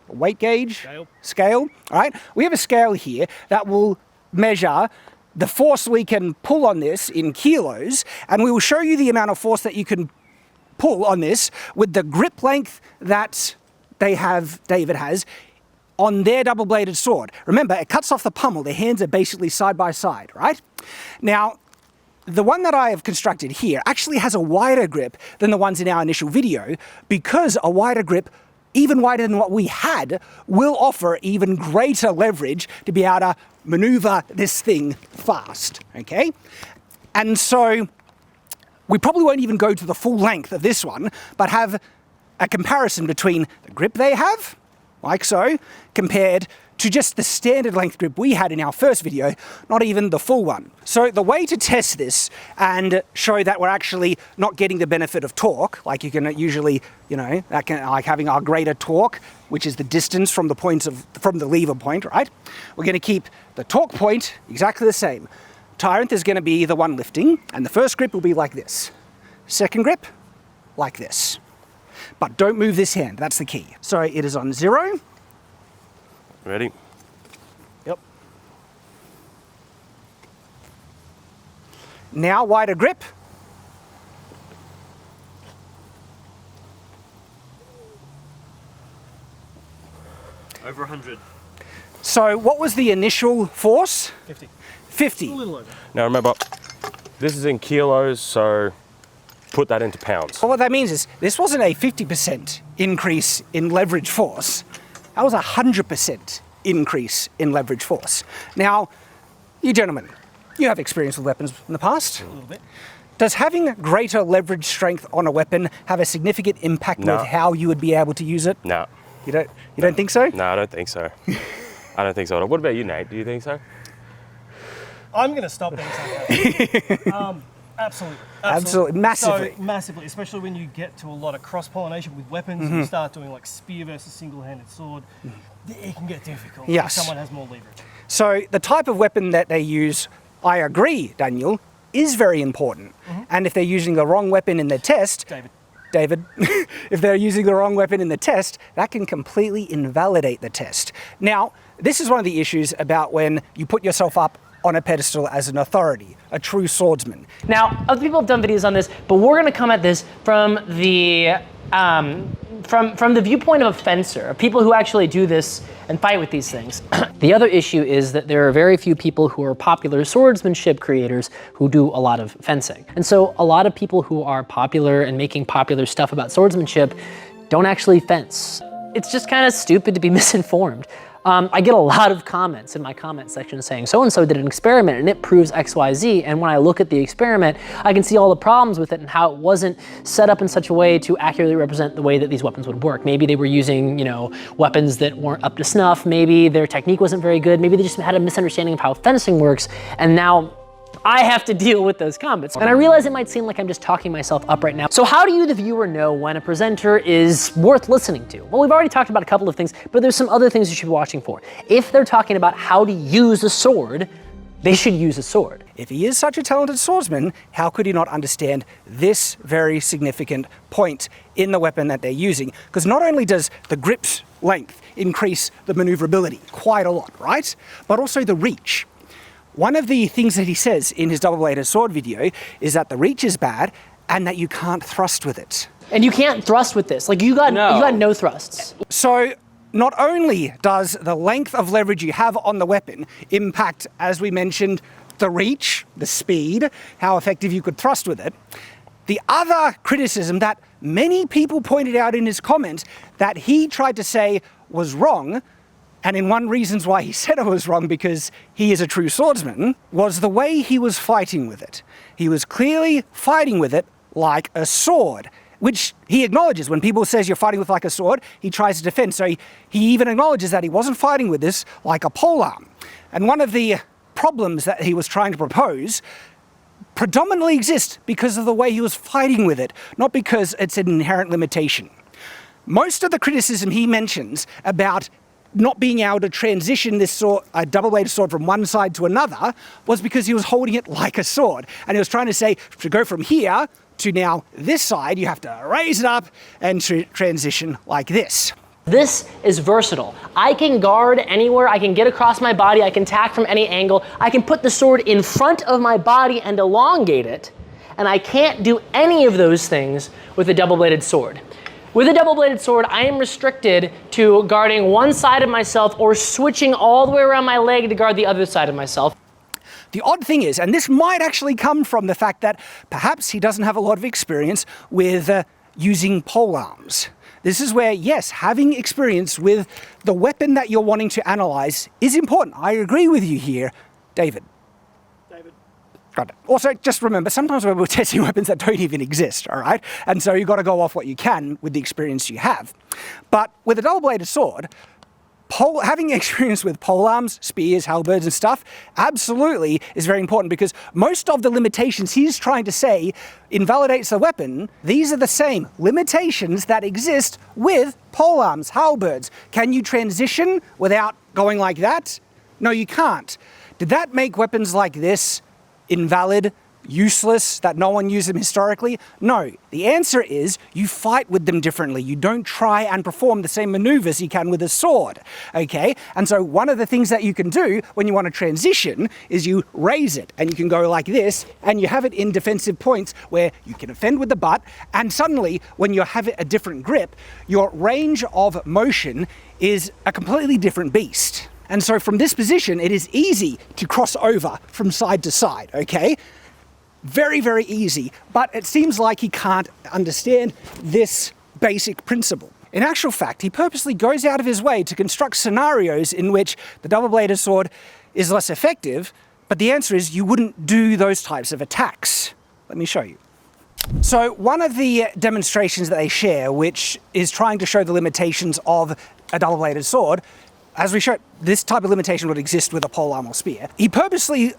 weight gauge? Scale. All right. We have a scale here that will measure the force we can pull on this in kilos, and we will show you the amount of force that you can pull on this with the grip length that David has on their double-bladed sword. Remember, it cuts off the pommel. Their hands are basically side by side, right? Now, the one that I have constructed here actually has a wider grip than the ones in our initial video, because a wider grip, even wider than what we had, will offer even greater leverage to be able to maneuver this thing fast, okay? And so we probably won't even go to the full length of this one, but have a comparison between the grip they have, like so, compared to just the standard length grip we had in our first video, not even the full one. So the way to test this and show that we're actually not getting the benefit of torque, like you can usually, like having our greater torque, which is the distance from the lever point, right? We're going to keep the torque point exactly the same. Tyrant is going to be the one lifting, and the first grip will be like this. Second grip, like this. But don't move this hand, that's the key. So it is on 0. Ready? Yep. Now wider grip. Over 100. So what was the initial force? 50. 50. A little over. Now remember, this is in kilos, so put that into pounds. Well, what that means is this wasn't a 50% increase in leverage force. That was a 100% increase in leverage force. Now, you gentlemen, you have experience with weapons in the past. A little bit. Does having greater leverage strength on a weapon have a significant impact No. with how you would be able to use it? No. You don't think so? No, I don't think so. I don't think so. What about you, Nate? Do you think so? I'm going to stop being sarcastic. Absolutely. Massively. So massively, especially when you get to a lot of cross-pollination with weapons, and you start doing like spear versus single-handed sword, it can get difficult if Yes. someone has more leverage. So the type of weapon that they use, I agree, Daniel, is very important. And if they're using the wrong weapon in the test, David, if they're using the wrong weapon in the test, that can completely invalidate the test. Now, this is one of the issues about when you put yourself up on a pedestal as an authority, a true swordsman. Now, other people have done videos on this, but we're gonna come at this from the from the viewpoint of a fencer, of people who actually do this and fight with these things, the other issue is that there are very few people who are popular swordsmanship creators who do a lot of fencing. And so a lot of people who are popular and making popular stuff about swordsmanship don't actually fence. It's just kind of stupid to be misinformed. I get a lot of comments in my comment section saying, so-and-so did an experiment and it proves X, Y, Z. And when I look at the experiment, I can see all the problems with it and how it wasn't set up in such a way to accurately represent the way that these weapons would work. Maybe they were using, you know, weapons that weren't up to snuff. Maybe their technique wasn't very good. Maybe they just had a misunderstanding of how fencing works. And now I have to deal with those comments. And I realize it might seem like I'm just talking myself up right now. So how do you, the viewer, know when a presenter is worth listening to? Well, we've already talked about a couple of things, but there's some other things you should be watching for. If they're talking about how to use a sword, they should use a sword. If he is such a talented swordsman, how could he not understand this very significant point in the weapon that they're using? Because not only does the grip's length increase the maneuverability quite a lot, right? But also the reach. One of the things that he says in his double-bladed sword video is that the reach is bad and that you can't thrust with it. And you can't thrust with this. Like you got no thrusts. So not only does the length of leverage you have on the weapon impact, as we mentioned, the reach, the speed, how effective you could thrust with it, the other criticism that many people pointed out in his comment that he tried to say was wrong, and in one reasons why he said it was wrong, because he is a true swordsman, was the way he was fighting with it. He was clearly fighting with it like a sword, which he acknowledges. When people says you're fighting with like a sword, he tries to defend. So he even acknowledges that he wasn't fighting with this like a polearm. And one of the problems that he was trying to propose predominantly exists because of the way he was fighting with it, not because it's an inherent limitation. Most of the criticism he mentions about not being able to transition this sword, a double-bladed sword, from one side to another was because he was holding it like a sword. And he was trying to say, to go from here to now this side, you have to raise it up and transition like this. This is versatile. I can guard anywhere, I can get across my body, I can attack from any angle, I can put the sword in front of my body and elongate it, and I can't do any of those things with a double-bladed sword. With a double-bladed sword, I am restricted to guarding one side of myself or switching all the way around my leg to guard the other side of myself. The odd thing is, and this might actually come from the fact that perhaps he doesn't have a lot of experience with using polearms. This is where, yes, having experience with the weapon that you're wanting to analyze is important. I agree with you here, David. Got it. Also, just remember, sometimes we're testing weapons that don't even exist, all right? And so you've got to go off what you can with the experience you have. But with a double-bladed sword, having experience with polearms, spears, halberds and stuff absolutely is very important, because most of the limitations he's trying to say invalidates the weapon. These are the same limitations that exist with polearms, halberds. Can you transition without going like that? No, you can't. Did that make weapons like this invalid, useless, that no one used them historically? No. The answer is you fight with them differently. You don't try and perform the same maneuvers you can with a sword, okay? And so one of the things that you can do when you want to transition is you raise it, and you can go like this, and you have it in defensive points where you can offend with the butt, and suddenly when you have a different grip, your range of motion is a completely different beast. And so from this position, it is easy to cross over from side to side, okay? Very, very easy. But it seems like he can't understand this basic principle. In actual fact, he purposely goes out of his way to construct scenarios in which the double-bladed sword is less effective, but the answer is you wouldn't do those types of attacks. Let me show you. So one of the demonstrations that they share, which is trying to show the limitations of a double-bladed sword, as we showed, this type of limitation would exist with a polearm or spear. He purposely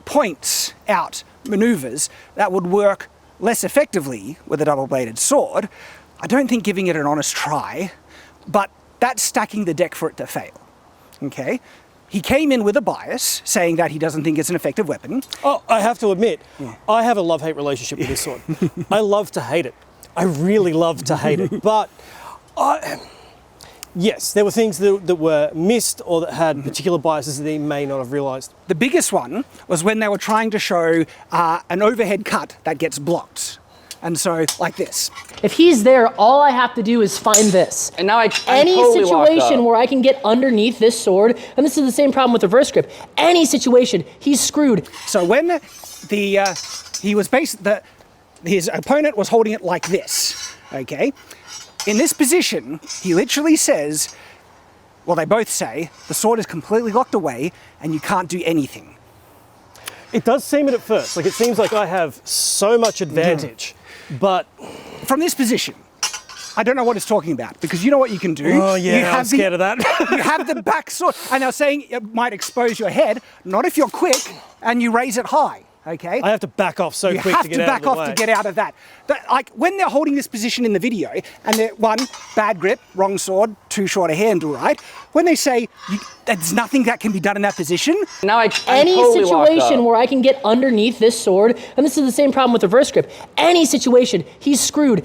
points out maneuvers that would work less effectively with a double-bladed sword. I don't think giving it an honest try, but that's stacking the deck for it to fail, okay? He came in with a bias, saying that he doesn't think it's an effective weapon. Oh, I have to admit, I have a love-hate relationship with this sword. I love to hate it. I really love to hate it, but yes, there were things that were missed or that had particular biases that he may not have realised. The biggest one was when they were trying to show an overhead cut that gets blocked. And so, like this. If he's there, all I have to do is find this. And now I'm any totally locked situation up. where I can get underneath this sword, and this is the same problem with reverse grip. Any situation, he's screwed. So when his opponent was holding it like this, okay? In this position, he literally says, well, they both say, the sword is completely locked away and you can't do anything. It does seem it at first, like it seems like I have so much advantage, but... From this position, I don't know what it's talking about, because you know what you can do? Oh yeah, you have I'm scared of that. You have the back sword, and they're saying it might expose your head, not if you're quick and you raise it high, okay? I have to back off so You quick have to to get out back of the off way. to get out of that. Like when they're holding this position in the video, and they're one, bad grip, wrong sword, too short a handle, right? When they say there's nothing that can be done in that position, Now I'm Any totally locked situation up. where I can get underneath this sword, and this is the same problem with reverse grip. Any situation, he's screwed.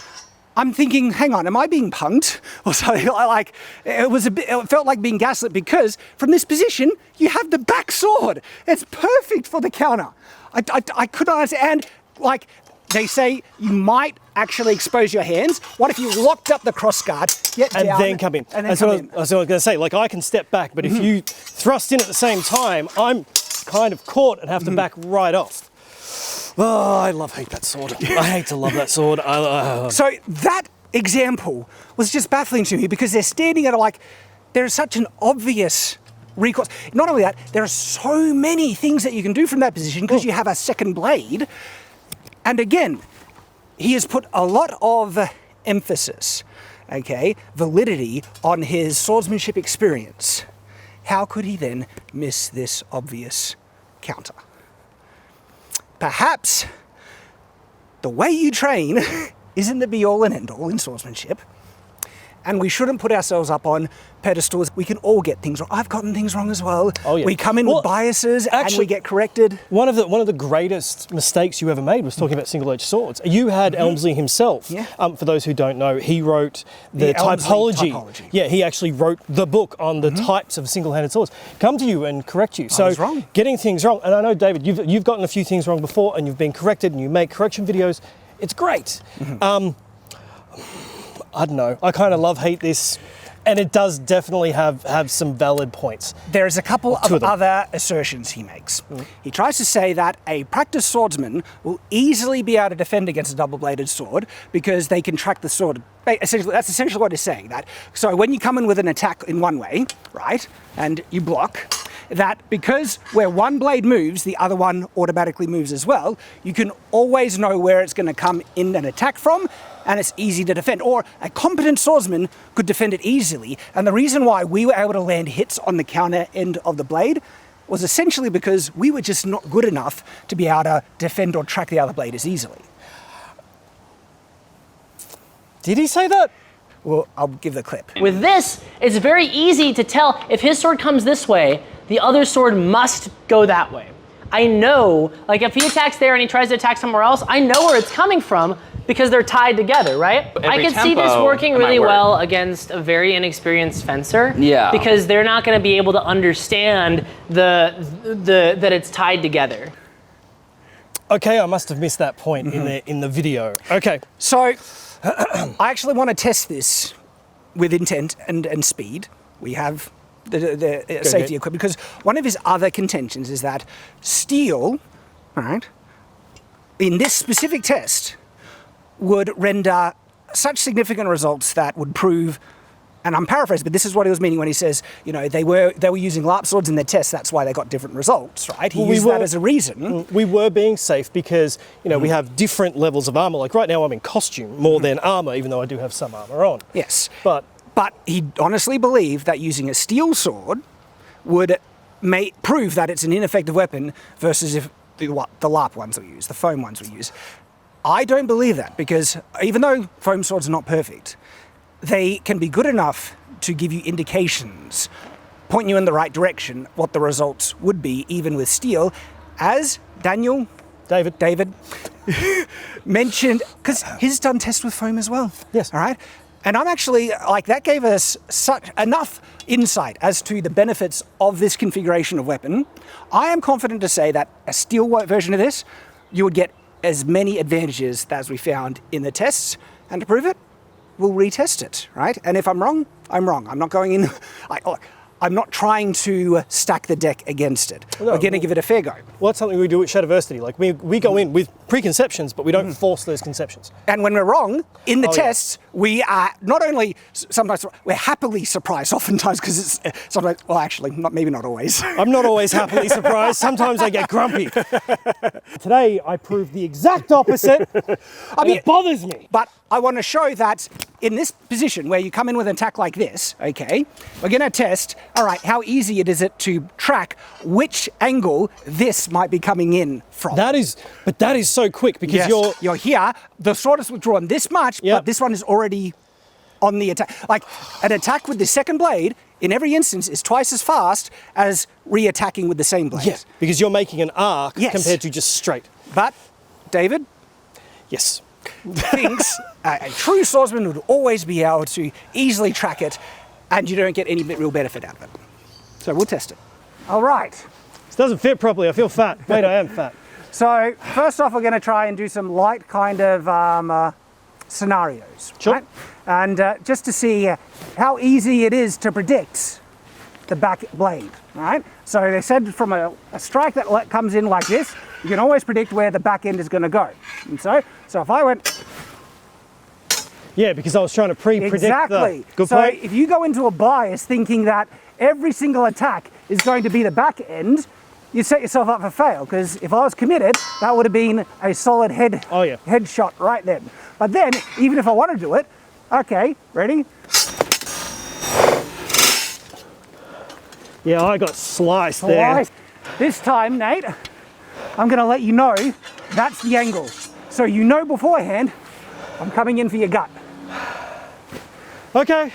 I'm thinking, hang on, am I being punked or something? Like it felt like being gaslit, because from this position you have the back sword. It's perfect for the counter. I couldn't understand. Like they say, you might actually expose your hands. What if you locked up the crossguard, get And down, then come in. and then That's come what in? I was going to say. Like I can step back, but if you thrust in at the same time, I'm kind of caught and have to back right off. Oh, I hate that sword. I hate to love that sword. So that example was just baffling to me, because they're standing at there's such an obvious recourse. Not only that, there are so many things that you can do from that position because you have a second blade. And again, he has put a lot of emphasis, okay, validity on his swordsmanship experience. How could he then miss this obvious counter? Perhaps the way you train isn't the be-all and end-all in swordsmanship, and we shouldn't put ourselves up on pedestals. We can all get things wrong. I've gotten things wrong as well. Oh, yeah. We come in Well, with biases and actually- we get corrected. One of the greatest mistakes you ever made was talking about single-edged swords. You had Elmsley himself. Yeah. For those who don't know, he wrote the Elmsley typology. typology. Yeah, he actually wrote the book on the types of single-handed swords. Come to you and correct you. So was wrong. getting things wrong, and I know David, you've gotten a few things wrong before, and you've been corrected, and you make correction videos. It's great. I don't know. I kind of hate this. And it does definitely have some valid points. There's a couple Two of of them. other assertions he makes. He tries to say that a practiced swordsman will easily be able to defend against a double-bladed sword because they can track the sword. Essentially, that's essentially what he's saying. That so when you come in with an attack in one way, right, and you block, that because where one blade moves, the other one automatically moves as well. You can always know where it's going to come in an attack from, and it's easy to defend. Or a competent swordsman could defend it easily. And the reason why we were able to land hits on the counter end of the blade was essentially because we were just not good enough to be able to defend or track the other blade as easily. Did he say that? Well, I'll give the clip. With this, it's very easy to tell if his sword comes this way, the other sword must go that way. I know, like if he attacks there and he tries to attack somewhere else, I know where it's coming from because they're tied together, right? I could see this working really well against a very inexperienced fencer. Yeah. Because they're not going to be able to understand that it's tied together. Okay, I must have missed that point in the video. Okay. So, I actually want to test this with intent and speed. We have the safety equipment, because one of his other contentions is that steel, right, in this specific test, would render such significant results that would prove, and I'm paraphrasing, but this is what he was meaning when he says, you know, they were using LARP swords in their tests, that's why they got different results, right? He used that as a reason. We were being safe because, you know, we have different levels of armor. Like right now I'm in costume more than armor, even though I do have some armor on. Yes. But he honestly believed that using a steel sword would prove that it's an ineffective weapon versus if the LARP ones we use, the foam ones we use. I don't believe that, because even though foam swords are not perfect, they can be good enough to give you indications, point you in the right direction, what the results would be, even with steel, as David mentioned, because he's done tests with foam as well. Yes. All right. And I'm actually, like, that gave us enough insight as to the benefits of this configuration of weapon. I am confident to say that a steel version of this, you would get as many advantages as we found in the tests, and to prove it, we'll retest it, right? And if I'm wrong, I'm wrong. I'm not going in, I'm not trying to stack the deck against it. Well, no, we're going to give it a fair go. Well, that's something we do at Shadowversity. Like we go in with preconceptions, but we don't force those conceptions. And when we're wrong, in the tests, we are not only sometimes, we're happily surprised oftentimes, because it's sometimes, well, actually, maybe not always. I'm not always happily surprised. Sometimes I get grumpy. Today, I proved the exact opposite. It bothers me. But I want to show that in this position where you come in with an attack like this, okay, we're going to test, all right, how easy it is to track which angle this might be coming in from. That is so quick because you're here, the sword is withdrawn this much, but this one is already on the attack. Like, an attack with the second blade, in every instance, is twice as fast as re-attacking with the same blade. Yeah, because you're making an arc compared to just straight. But, David? Yes. Thinks a true swordsman would always be able to easily track it, and you don't get any real benefit out of it. So we'll test it. All right. This doesn't fit properly. I feel fat. Wait, I am fat. So first off, we're going to try and do some light kind of scenarios. Sure. Right? And just to see how easy it is to predict the back blade. Right? So they said from a strike that comes in like this, you can always predict where the back end is going to go. And so if I went... Yeah, because I was trying to pre-predict Exactly. Good so point. if you go into a bias thinking that every single attack is going to be the back end, you set yourself up for fail, because if I was committed, that would have been a solid headshot right then. But then, even if I want to do it, okay, ready? Yeah, I got sliced there. This time, Nate, I'm going to let you know that's the angle. So you know beforehand, I'm coming in for your gut. Okay.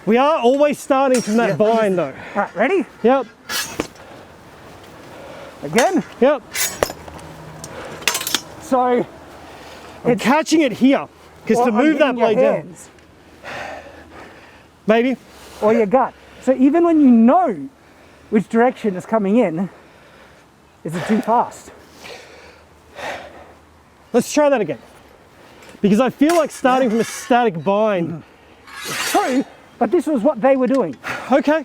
We are always starting from that bind though. All right, ready? Yep. Again? Yep. So I'm catching it here, because to move that blade down. Maybe. Or your gut. So even when you know which direction is coming in, is it too fast? Let's try that again. Because I feel like starting from a static bind. True, but this was what they were doing. Okay.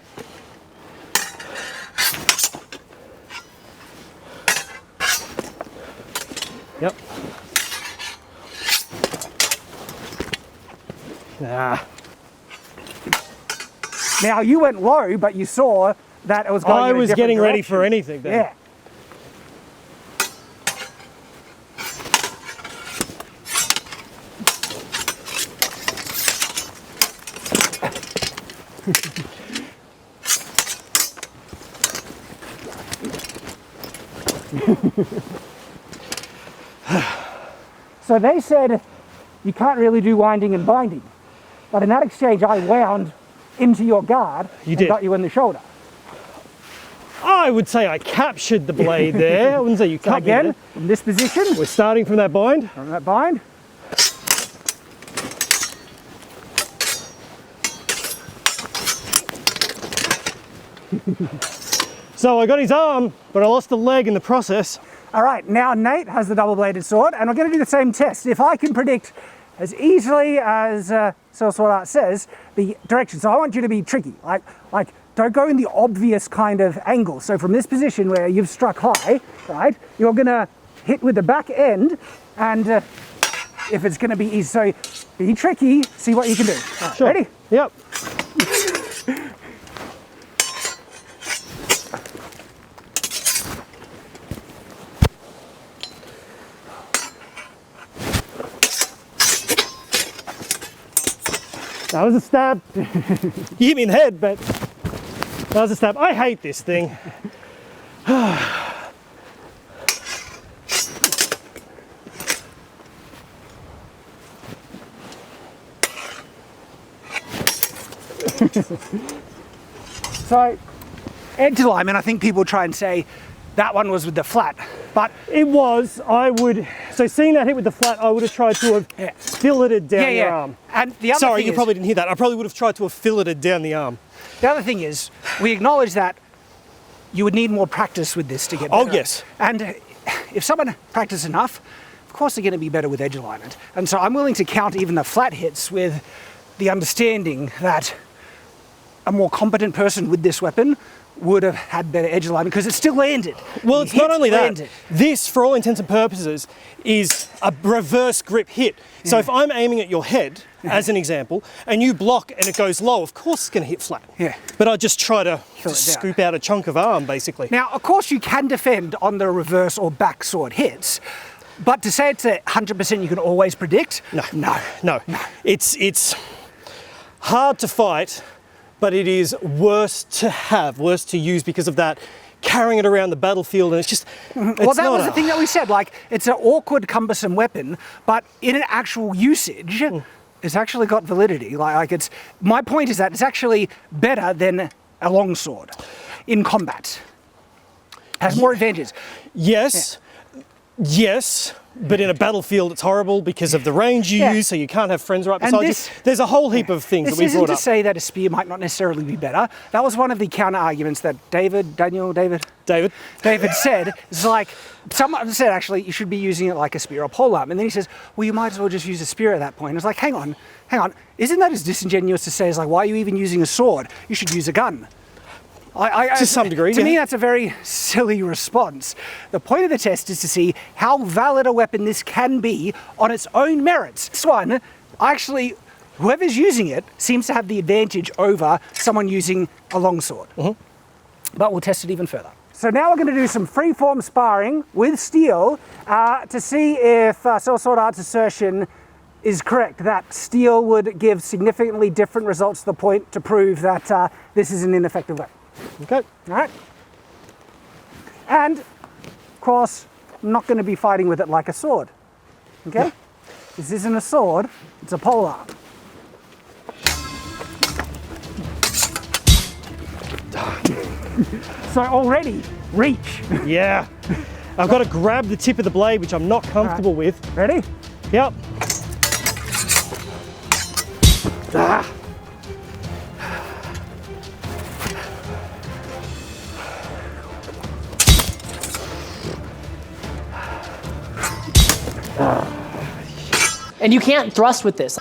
Yep. Nah. Now you went low, but you saw that it was going in a I was different getting ready direction. for anything then. Yeah. So they said you can't really do winding and binding, but in that exchange I wound into your guard and got you in the shoulder. I would say I captured the blade there. I wouldn't say you cut me Again, there. from this position, We're starting from that bind. from that bind. So I got his arm, but I lost the leg in the process. All right, now Nate has the double-bladed sword, and we're going to do the same test. If I can predict as easily as Sellsword Arts says the direction, so I want you to be tricky. Like don't go in the obvious kind of angle. So from this position where you've struck high, right, you're going to hit with the back end, and if it's going to be easy, so be tricky. See what you can do. Right, Sure. Ready? Yep. That was a stab. You hit me in the head, but that was a stab. I hate this thing. So, edge alignment, I think people try and say that one was with the flat, but It was, so seeing that hit with the flat, I would have tried to have filleted down your arm. And the other Sorry, thing you is, probably didn't hear that. I probably would have tried to have filleted down the arm. the other thing is, we acknowledge that you would need more practice with this to get better. Oh, yes. And if someone practices enough, course they're going to be better with edge alignment. And so I'm willing to count even the flat hits with the understanding that a more competent person with this weapon would have had better edge alignment because it still landed. Well, The it's not hits only that. landed. This, for all intents and purposes, is a reverse grip hit. So if I'm aiming at your head, as an example, and you block and it goes low, of course it's going to hit flat. Yeah. But I just try to it down. scoop out a chunk of arm, basically. Now, of course, you can defend on the reverse or back sword hits, but to say it's 100% you can always predict, No. It's hard to fight, but it is worse to have, worse to use because of that carrying it around the battlefield, and it's just. well, that was the thing that we said. Like, it's an awkward, cumbersome weapon, but in an actual usage, it's actually got validity. Like it's. My point is that it's actually better than a longsword in combat. Has more advantages. Yes, but in a battlefield it's horrible because of the range you use, so you can't have friends right beside you. There's a whole heap of things that we This brought isn't up. to say that a spear might not necessarily be better. That was one of the counter arguments that David said. It's like, someone said actually you should be using it like a spear or polearm. And then he says, well, you might as well just use a spear at that point. It's like, hang on. Isn't that as disingenuous to say, it's like, why are you even using a sword? You should use a gun. To some degree, To me, that's a very silly response. The point of the test is to see how valid a weapon this can be on its own merits. This one, actually, whoever's using it seems to have the advantage over someone using a longsword. But we'll test it even further. So now we're going to do some free-form sparring with steel to see if Sellsword Arts' assertion is correct, that steel would give significantly different results to the point to prove that this is an ineffective weapon. Okay. All right. And, of course, I'm not going to be fighting with it like a sword. Okay? Yeah. This isn't a sword, it's a polearm. So already, reach. Yeah. I've got to grab the tip of the blade, which I'm not comfortable with. Ready? Yep. Ah. And you can't thrust with this.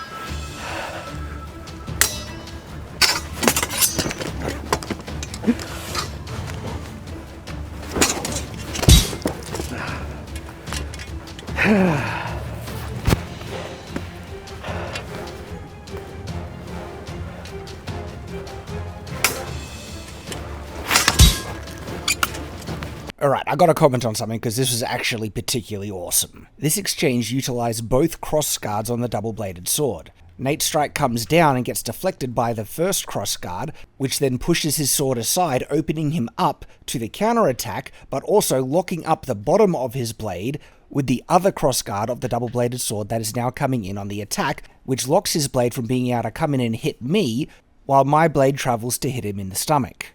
Alright, I gotta comment on something because this was actually particularly awesome. This exchange utilised both cross guards on the double-bladed sword. Nate's strike comes down and gets deflected by the first cross guard, which then pushes his sword aside, opening him up to the counter-attack, but also locking up the bottom of his blade with the other cross guard of the double-bladed sword that is now coming in on the attack, which locks his blade from being able to come in and hit me, while my blade travels to hit him in the stomach.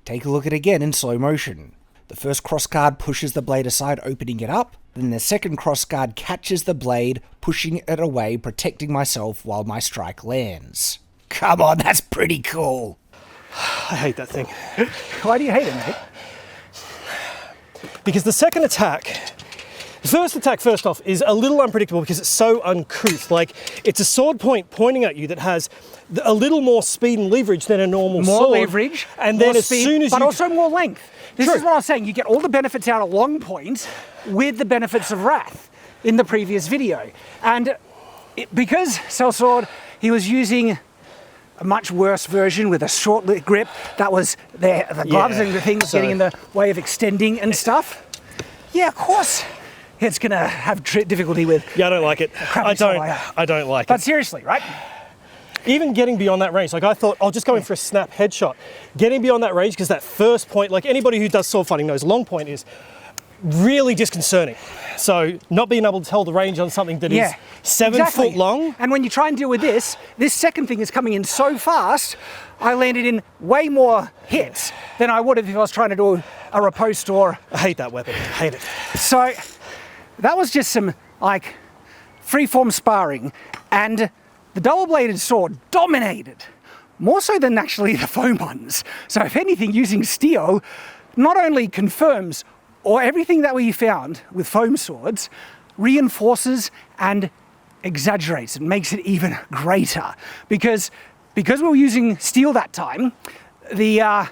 Take a look at it again in slow motion. The first crossguard pushes the blade aside, opening it up. Then the second crossguard catches the blade, pushing it away, protecting myself while my strike lands. Come on, that's pretty cool. I hate that thing. Why do you hate it, mate? Because the second attack, the first attack, first off, is a little unpredictable because it's so uncouth. Like, it's a sword point pointing at you that has a little more speed and leverage than a normal sword. More leverage, and more then as speed, soon as but you... also more length. This True. is what I was saying. You get all the benefits out of long point with the benefits of wrath in the previous video. And because Sellsword, he was using a much worse version with a short grip that was the gloves and the things getting in the way of extending and stuff. Yeah, of course it's going to have difficulty with. Yeah, I don't like it. I don't like it. But seriously, right? Even getting beyond that range, like I thought, I'll just go in for a snap headshot. Getting beyond that range, because that first point, like anybody who does sword fighting knows, long point is really disconcerting. So not being able to tell the range on something that is 7 foot long. And when you try and deal with this second thing is coming in so fast, I landed in way more hits than I would have if I was trying to do a riposte or... I hate that weapon, I hate it. So that was just some like free-form sparring, and the double-bladed sword dominated, more so than actually the foam ones. So if anything, using steel not only confirms or everything that we found with foam swords, reinforces and exaggerates and makes it even greater. Because we were using steel that time, the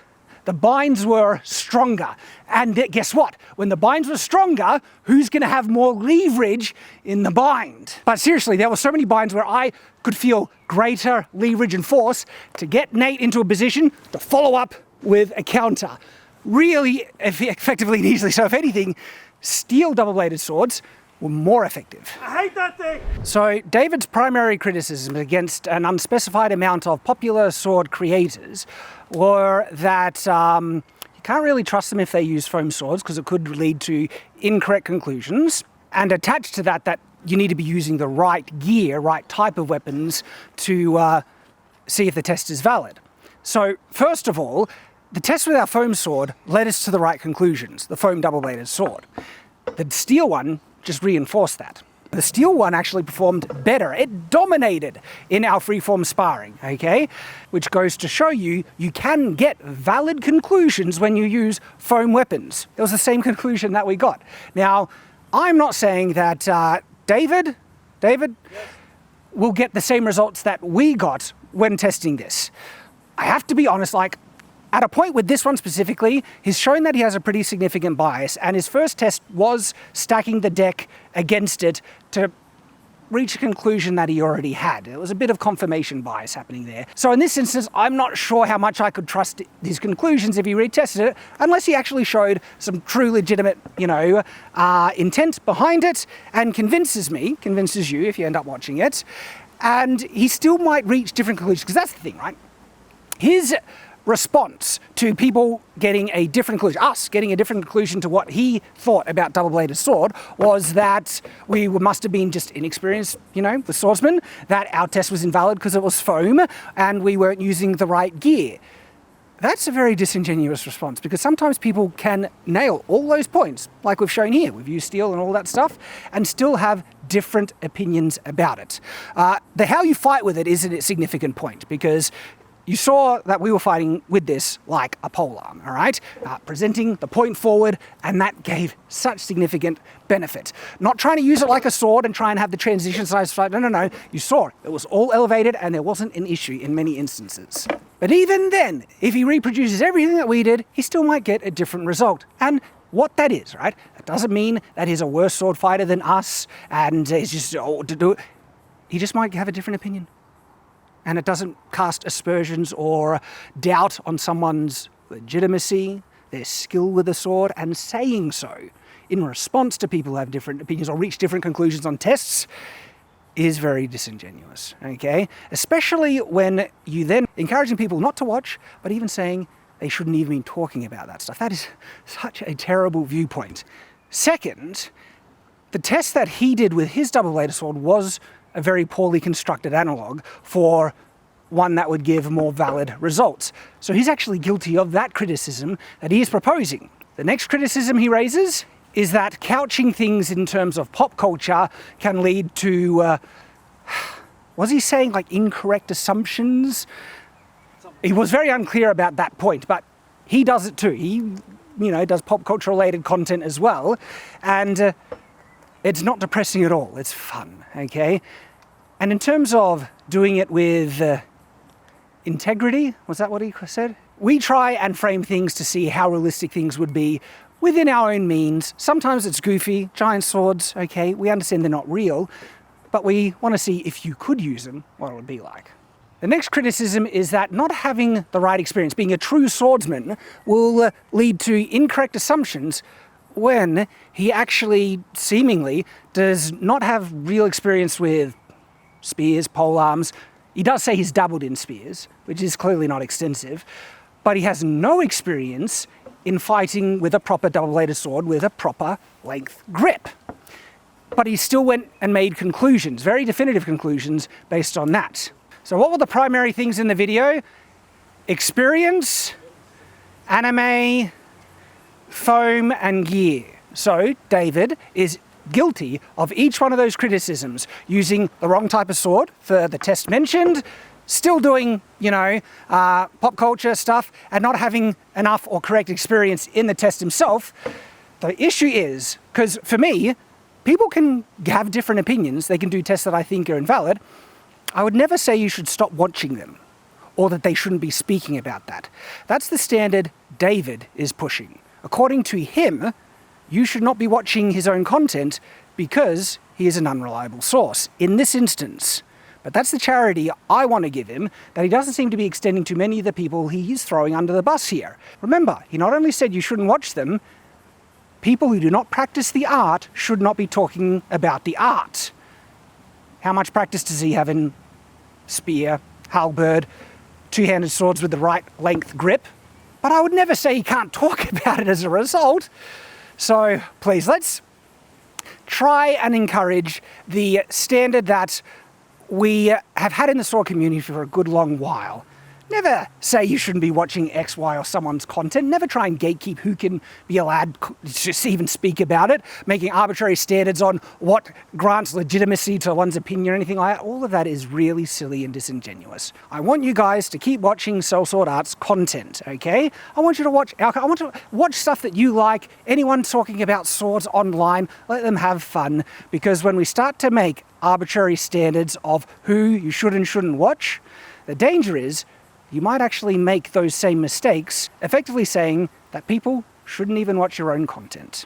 binds were stronger. And guess what? When the binds were stronger, who's going to have more leverage in the bind? But seriously, there were so many binds where I could feel greater leverage and force to get Nate into a position to follow up with a counter. Really effectively and easily. So if anything, steel double-bladed swords were more effective. I hate that thing! So David's primary criticism against an unspecified amount of popular sword creators were that you can't really trust them if they use foam swords because it could lead to incorrect conclusions. And attached to that, that you need to be using the right gear, right type of weapons to see if the test is valid. So first of all, the test with our foam sword led us to the right conclusions, the foam double-bladed sword. The steel one just reinforced that. The steel one actually performed better. It dominated in our freeform sparring, okay? Which goes to show you, you can get valid conclusions when you use foam weapons. It was the same conclusion that we got. Now, I'm not saying that David will get the same results that we got when testing this. I have to be honest, like, at a point with this one specifically, he's shown that he has a pretty significant bias, and his first test was stacking the deck against it to reach a conclusion that he already had. There was a bit of confirmation bias happening there. So in this instance, I'm not sure how much I could trust his conclusions if he retested it, unless he actually showed some true legitimate, intent behind it and convinces you if you end up watching it, and he still might reach different conclusions, because that's the thing, right? His response to people getting a different conclusion, us getting a different conclusion to what he thought about double-bladed sword, was that we must have been just inexperienced, with swordsmen, that our test was invalid because it was foam and we weren't using the right gear. That's a very disingenuous response, because sometimes people can nail all those points, like we've shown here. We've used steel and all that stuff, and still have different opinions about it. The how you fight with it is a significant point, because you saw that we were fighting with this like a polearm, all right? Presenting the point forward, and that gave such significant benefit. Not trying to use it like a sword and try and have the transition size fight. No. You saw it. It was all elevated, and there wasn't an issue in many instances. But even then, if he reproduces everything that we did, he still might get a different result. And what that is, right? That doesn't mean that he's a worse sword fighter than us, and he's just to do it. He just might have a different opinion. And it doesn't cast aspersions or doubt on someone's legitimacy, their skill with the sword, and saying so in response to people who have different opinions or reach different conclusions on tests is very disingenuous, okay? Especially when you then encouraging people not to watch, but even saying they shouldn't even be talking about that stuff. That is such a terrible viewpoint. Second, the test that he did with his double-bladed sword was a very poorly constructed analog for one that would give more valid results. So he's actually guilty of that criticism that he is proposing. The next criticism he raises is that couching things in terms of pop culture can lead to, was he saying like incorrect assumptions? He was very unclear about that point, but he does it too. He, does pop culture related content as well. And it's not depressing at all. It's fun, okay? And in terms of doing it with integrity, was that what he said? We try and frame things to see how realistic things would be within our own means. Sometimes it's goofy, giant swords, okay, we understand they're not real, but we want to see if you could use them, what it would be like. The next criticism is that not having the right experience, being a true swordsman, will lead to incorrect assumptions when he actually seemingly does not have real experience with spears, polearms. He does say he's dabbled in spears, which is clearly not extensive, but he has no experience in fighting with a proper double-bladed sword with a proper length grip. But he still went and made conclusions, very definitive conclusions based on that. So what were the primary things in the video? Experience, anime, foam, and gear. So David is guilty of each one of those criticisms, using the wrong type of sword for the test mentioned, still doing, pop culture stuff, and not having enough or correct experience in the test himself. The issue is, because for me, people can have different opinions. They can do tests that I think are invalid. I would never say you should stop watching them or that they shouldn't be speaking about that. That's the standard David is pushing. According to him, you should not be watching his own content because he is an unreliable source in this instance. But that's the charity I want to give him, that he doesn't seem to be extending to many of the people he is throwing under the bus here. Remember, he not only said you shouldn't watch them, people who do not practice the art should not be talking about the art. How much practice does he have in spear, halberd, two-handed swords with the right length grip? But I would never say he can't talk about it as a result. So please, let's try and encourage the standard that we have had in the sword community for a good long while. Never say you shouldn't be watching X, Y, or someone's content. Never try and gatekeep who can be allowed to even speak about it, making arbitrary standards on what grants legitimacy to one's opinion or anything like that. All of that is really silly and disingenuous. I want you guys to keep watching Sellsword Arts content, okay? I want you to watch stuff that you like. Anyone talking about swords online, let them have fun, because when we start to make arbitrary standards of who you should and shouldn't watch, the danger is you might actually make those same mistakes, effectively saying that people shouldn't even watch your own content.